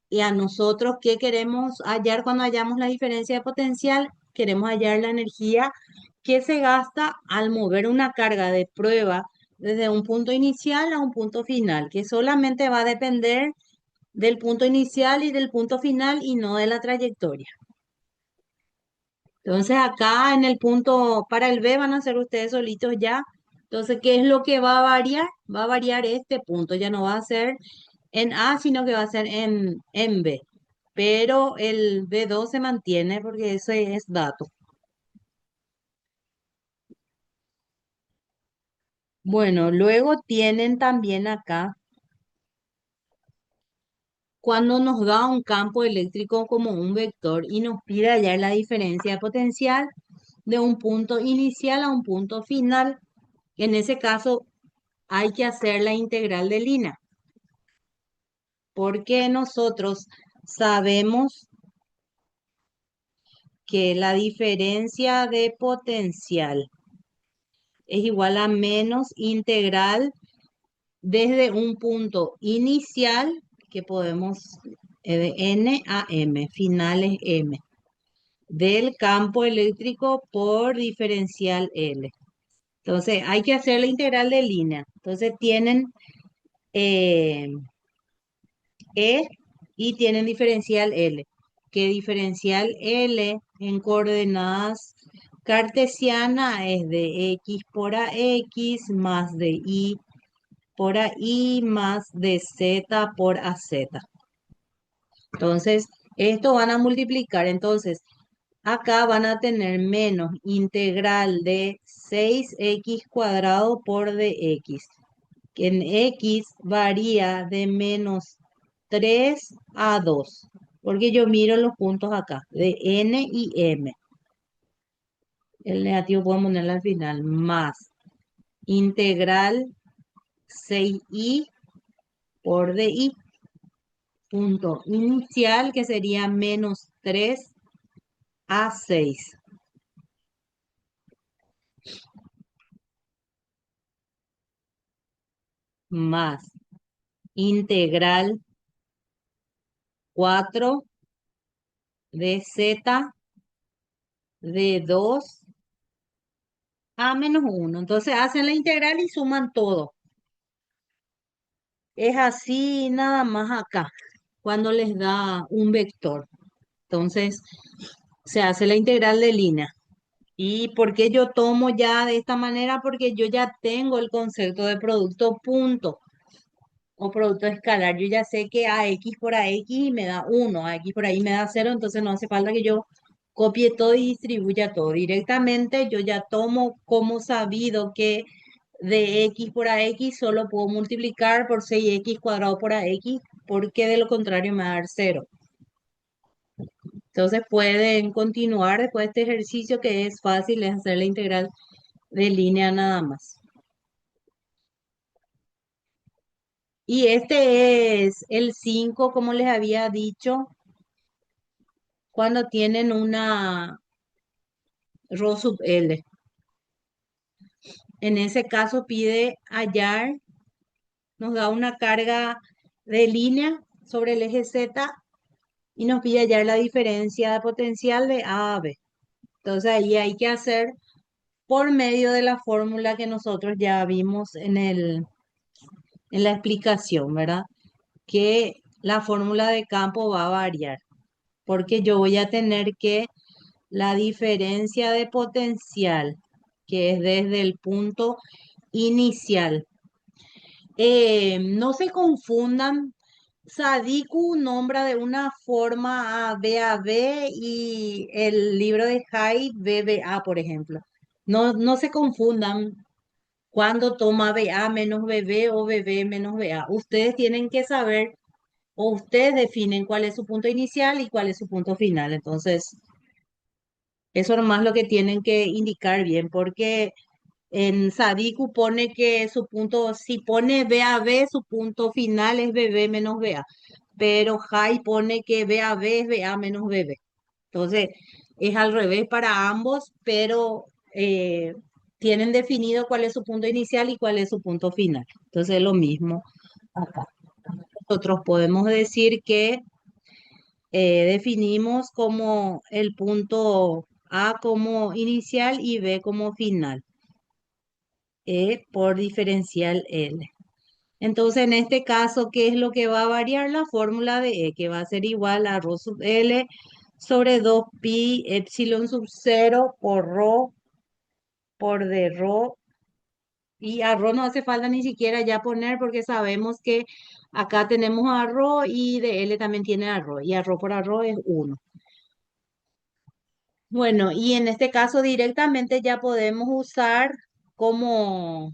Y a nosotros, ¿qué queremos hallar cuando hallamos la diferencia de potencial? Queremos hallar la energía que se gasta al mover una carga de prueba desde un punto inicial a un punto final, que solamente va a depender del punto inicial y del punto final y no de la trayectoria. Entonces acá en el punto para el B van a ser ustedes solitos ya. Entonces, ¿qué es lo que va a variar? Va a variar este punto, ya no va a ser en A, sino que va a ser en B. Pero el B2 se mantiene porque ese es dato. Bueno, luego tienen también acá, cuando nos da un campo eléctrico como un vector y nos pide hallar la diferencia de potencial de un punto inicial a un punto final. En ese caso, hay que hacer la integral de línea, porque nosotros sabemos que la diferencia de potencial es igual a menos integral desde un punto inicial que podemos de n a m, finales m, del campo eléctrico por diferencial L. Entonces, hay que hacer la integral de línea. Entonces, tienen eh, E y tienen diferencial L. Que diferencial L en coordenadas cartesiana es de x por ax más de y por y más de z por az. Entonces, esto van a multiplicar. Entonces, acá van a tener menos integral de 6x cuadrado por dx, que en x varía de menos 3 a 2, porque yo miro los puntos acá, de n y m. El negativo puedo ponerlo al final, más integral 6i por di, punto inicial que sería menos 3 a 6, más integral 4 de z de 2 a menos 1. Entonces hacen la integral y suman todo. Es así nada más acá, cuando les da un vector. Entonces se hace la integral de línea. ¿Y por qué yo tomo ya de esta manera? Porque yo ya tengo el concepto de producto punto o producto escalar. Yo ya sé que ax por ax me da 1, ax por ahí me da 0, entonces no hace falta que yo copie todo y distribuya todo. Directamente yo ya tomo como sabido que de x por ax solo puedo multiplicar por 6x cuadrado por ax, porque de lo contrario me va a dar 0. Entonces pueden continuar después de este ejercicio que es fácil, es hacer la integral de línea nada más. Y este es el 5 como les había dicho, cuando tienen una rho sub L. En ese caso pide hallar, nos da una carga de línea sobre el eje Z y nos pide hallar la diferencia de potencial de A a B. Entonces ahí hay que hacer por medio de la fórmula que nosotros ya vimos en la explicación, ¿verdad? Que la fórmula de campo va a variar, porque yo voy a tener que la diferencia de potencial, que es desde el punto inicial. No se confundan, Sadiku nombra de una forma a BAB y el libro de Hyde BBA, por ejemplo. No se confundan cuando toma BA menos BB o BB menos BA. Ustedes tienen que saber o ustedes definen cuál es su punto inicial y cuál es su punto final. Entonces, eso nomás lo que tienen que indicar bien, porque En Sadiku pone que su punto, si pone B a B, su punto final es BB menos BA. Pero Jai pone que B a B es BA menos BB. Entonces, es al revés para ambos, pero tienen definido cuál es su punto inicial y cuál es su punto final. Entonces, es lo mismo acá. Nosotros podemos decir que definimos como el punto A como inicial y B como final, por diferencial L. Entonces, en este caso, ¿qué es lo que va a variar? La fórmula de que va a ser igual a rho sub L sobre 2 pi epsilon sub 0 por rho por d rho. Y a rho no hace falta ni siquiera ya poner porque sabemos que acá tenemos a rho y de L también tiene a rho. Y a rho por a rho es 1. Bueno, y en este caso directamente ya podemos usar como,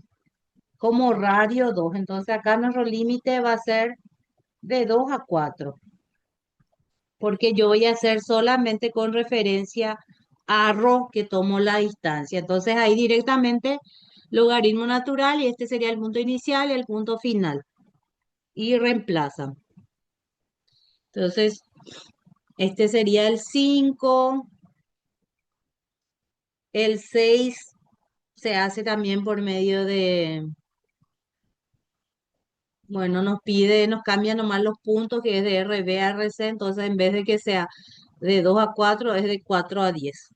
como radio 2. Entonces acá nuestro límite va a ser de 2 a 4, porque yo voy a hacer solamente con referencia a rho que tomo la distancia. Entonces ahí directamente logaritmo natural y este sería el punto inicial y el punto final. Y reemplazan. Entonces, este sería el 5. El 6 se hace también por medio de, bueno, nos pide, nos cambia nomás los puntos que es de RB a RC, entonces en vez de que sea de 2 a 4 es de 4 a 10.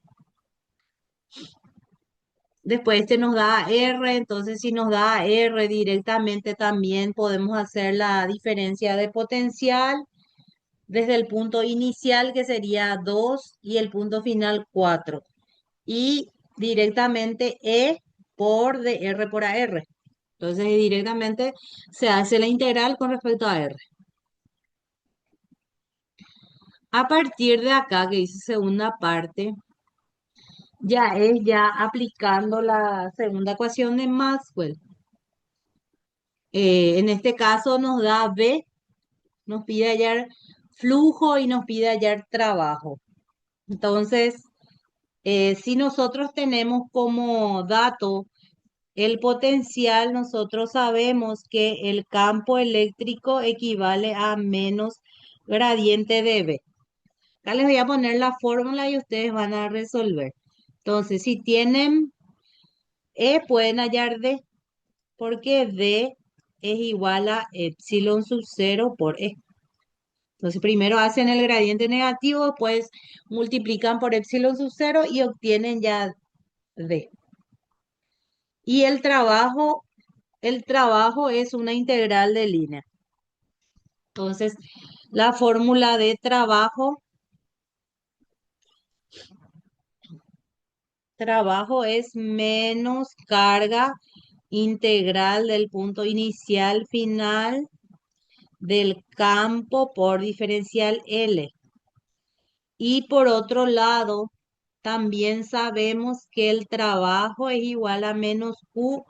Después este nos da R, entonces si nos da R directamente también podemos hacer la diferencia de potencial desde el punto inicial que sería 2 y el punto final 4. Y directamente E por de R por AR. Entonces directamente se hace la integral con respecto a R. A partir de acá, que dice segunda parte, ya es ya aplicando la segunda ecuación de Maxwell. En este caso nos da B, nos pide hallar flujo y nos pide hallar trabajo. Entonces, si nosotros tenemos como dato el potencial, nosotros sabemos que el campo eléctrico equivale a menos gradiente de B. Acá les voy a poner la fórmula y ustedes van a resolver. Entonces, si tienen E, pueden hallar D, porque D es igual a epsilon sub 0 por E. Entonces, primero hacen el gradiente negativo, después multiplican por epsilon sub 0 y obtienen ya D. Y el trabajo es una integral de línea. Entonces, la fórmula de trabajo es menos carga integral del punto inicial final del campo por diferencial L. Y por otro lado, también sabemos que el trabajo es igual a menos Q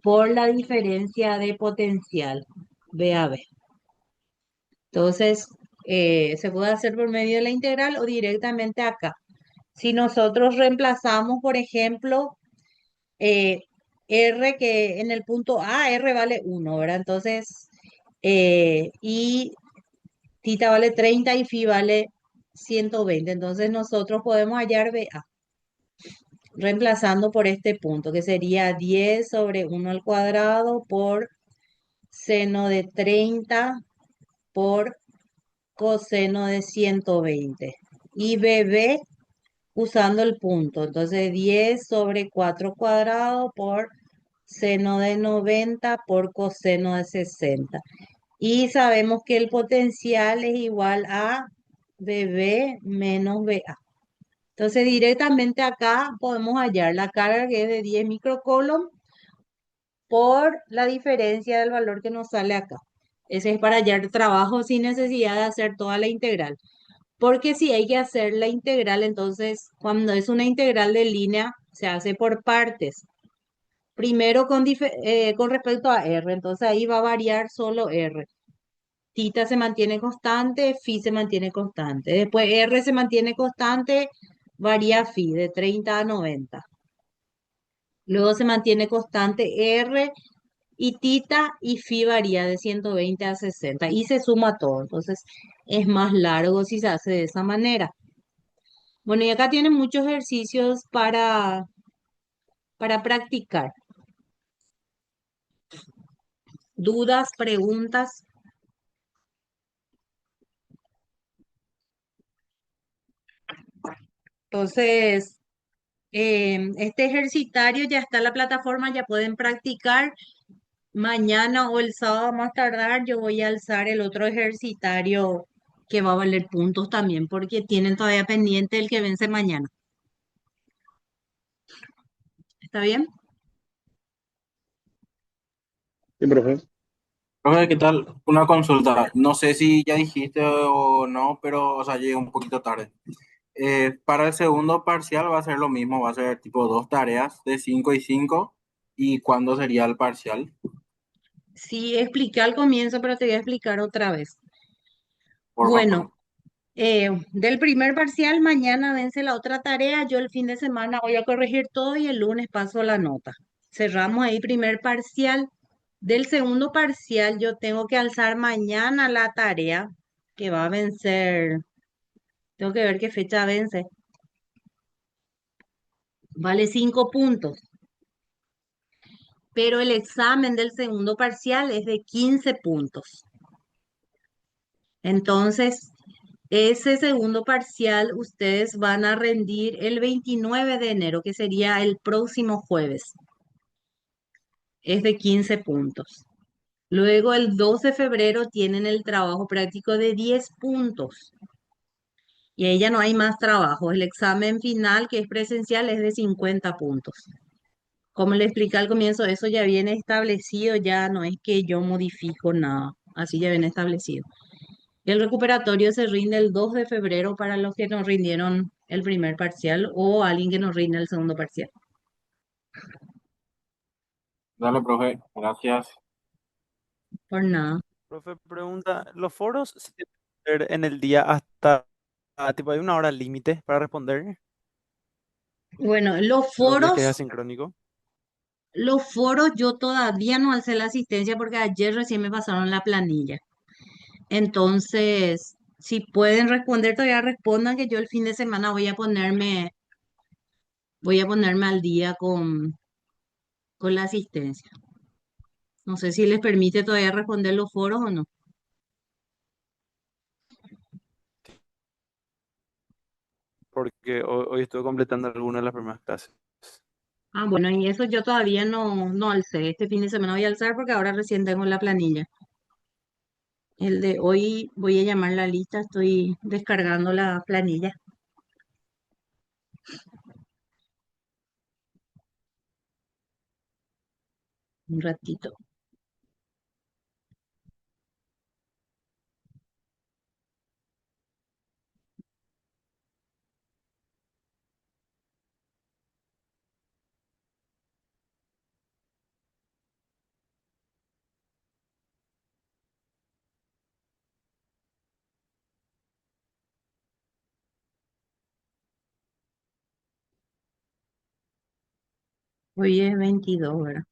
por la diferencia de potencial, B a B. Entonces, se puede hacer por medio de la integral o directamente acá. Si nosotros reemplazamos, por ejemplo, eh, R que en el punto A, R vale 1, ¿verdad? Entonces, y tita vale 30 y phi vale 120. Entonces, nosotros podemos hallar BA reemplazando por este punto, que sería 10 sobre 1 al cuadrado por seno de 30 por coseno de 120. Y BB usando el punto. Entonces 10 sobre 4 cuadrado por seno de 90 por coseno de 60. Y sabemos que el potencial es igual a BB menos BA. Entonces directamente acá podemos hallar la carga que es de 10 microcoulomb por la diferencia del valor que nos sale acá. Ese es para hallar trabajo sin necesidad de hacer toda la integral. Porque si hay que hacer la integral, entonces cuando es una integral de línea, se hace por partes. Primero con respecto a R, entonces ahí va a variar solo R. Tita se mantiene constante, phi se mantiene constante. Después R se mantiene constante, varía phi de 30 a 90. Luego se mantiene constante R y tita y phi varía de 120 a 60 y se suma todo. Entonces es más largo si se hace de esa manera. Bueno, y acá tienen muchos ejercicios para practicar. Dudas, preguntas. Entonces, este ejercitario ya está en la plataforma, ya pueden practicar. Mañana o el sábado más tardar, yo voy a alzar el otro ejercitario que va a valer puntos también, porque tienen todavía pendiente el que vence mañana. ¿Está bien? Sí, profe. Profe, ¿qué tal? Una consulta. No sé si ya dijiste o no, pero, o sea, llegué un poquito tarde. Para el segundo parcial va a ser lo mismo, va a ser tipo dos tareas de 5 y 5. ¿Y cuándo sería el parcial? Sí, expliqué al comienzo, pero te voy a explicar otra vez. Porfa, Bueno, porfa. del primer parcial, mañana vence la otra tarea. Yo el fin de semana voy a corregir todo y el lunes paso la nota. Cerramos ahí primer parcial. Del segundo parcial, yo tengo que alzar mañana la tarea que va a vencer. Tengo que ver qué fecha vence. Vale 5 puntos. Pero el examen del segundo parcial es de 15 puntos. Entonces, ese segundo parcial ustedes van a rendir el 29 de enero, que sería el próximo jueves. Es de 15 puntos. Luego, el 12 de febrero tienen el trabajo práctico de 10 puntos. Y ahí ya no hay más trabajo. El examen final, que es presencial, es de 50 puntos. Como le expliqué al comienzo, eso ya viene establecido, ya no es que yo modifico nada. Así ya viene establecido. El recuperatorio se rinde el 2 de febrero para los que nos rindieron el primer parcial o alguien que nos rinde el segundo parcial. Dale, profe. Gracias. Por nada. Profe, pregunta, ¿los foros se tienen que hacer en el día hasta, tipo, hay una hora límite para responder Bueno, los días que es asincrónico? los foros yo todavía no alcé la asistencia porque ayer recién me pasaron la planilla. Entonces, si pueden responder, todavía respondan que yo el fin de semana voy a ponerme al día con la asistencia. No sé si les permite todavía responder los foros o no. Porque hoy estuve completando algunas de las primeras clases. Ah, bueno, y eso yo todavía no alcé. Este fin de semana voy a alzar porque ahora recién tengo la planilla. El de hoy voy a llamar la lista, estoy descargando la planilla un ratito. Hoy es 22, ¿verdad?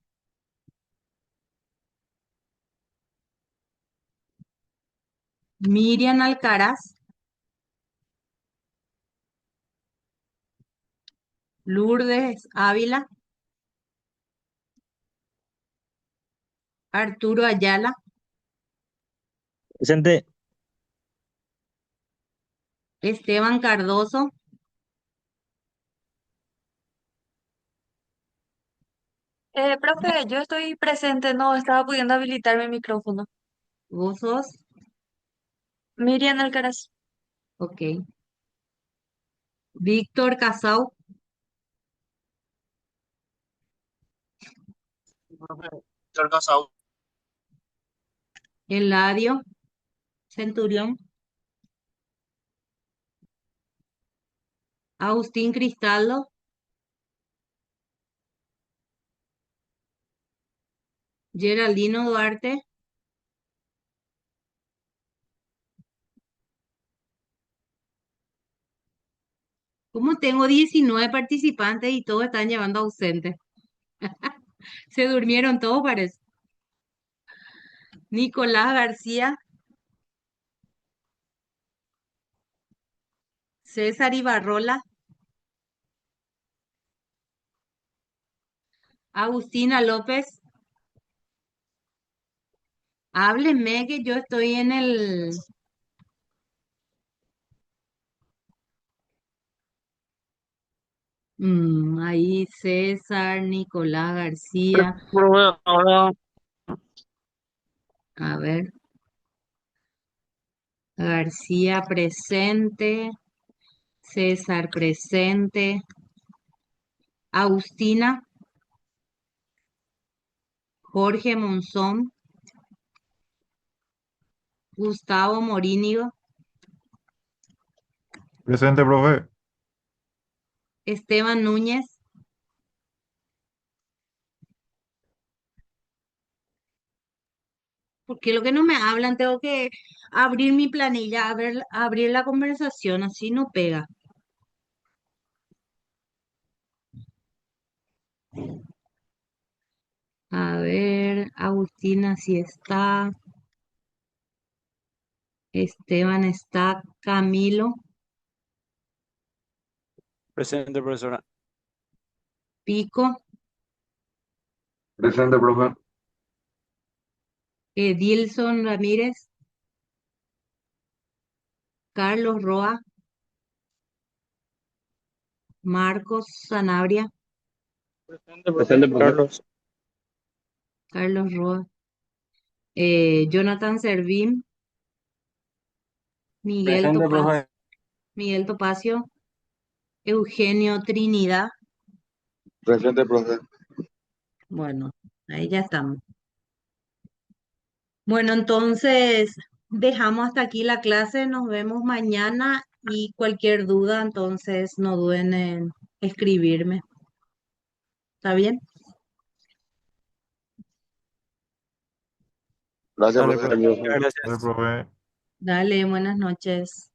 Miriam Alcaraz, Lourdes Ávila, Arturo Ayala, Presente. Esteban Cardoso, Profe, yo estoy presente, no estaba pudiendo habilitar mi micrófono. vos sos, Miriam Alcaraz. ok. Víctor Casau, Profe, Víctor Casau. Eladio Centurión, Agustín Cristaldo, Geraldino Duarte, como tengo 19 participantes y todos están llevando ausentes. Se durmieron todos, parece. Nicolás García, César Ibarrola, Agustina López. Hábleme que yo estoy en el... ahí César, Nicolás García. Profe, ahora A ver, García presente, César presente, Agustina, Jorge Monzón, Gustavo Morínigo, Presente, profe. Esteban Núñez, porque lo que no me hablan, tengo que abrir mi planilla, abrir la conversación, así no pega. A ver, Agustina sí está, Esteban está, Camilo, Presente, profesora. Pico, Presente, profe. Edilson Ramírez, Carlos Roa, Marcos Sanabria, presente, profe. Carlos. Carlos Roa, Jonathan Servín, Miguel Presente, Topa- profe. Miguel Topacio, Eugenio Trinidad. Presente, profe. Bueno, ahí ya estamos. Bueno, entonces dejamos hasta aquí la clase, nos vemos mañana y cualquier duda, entonces no duden en escribirme. ¿Está bien? Gracias, Dale, profe. profe. Muchas Gracias, gracias. profe. Dale, buenas noches.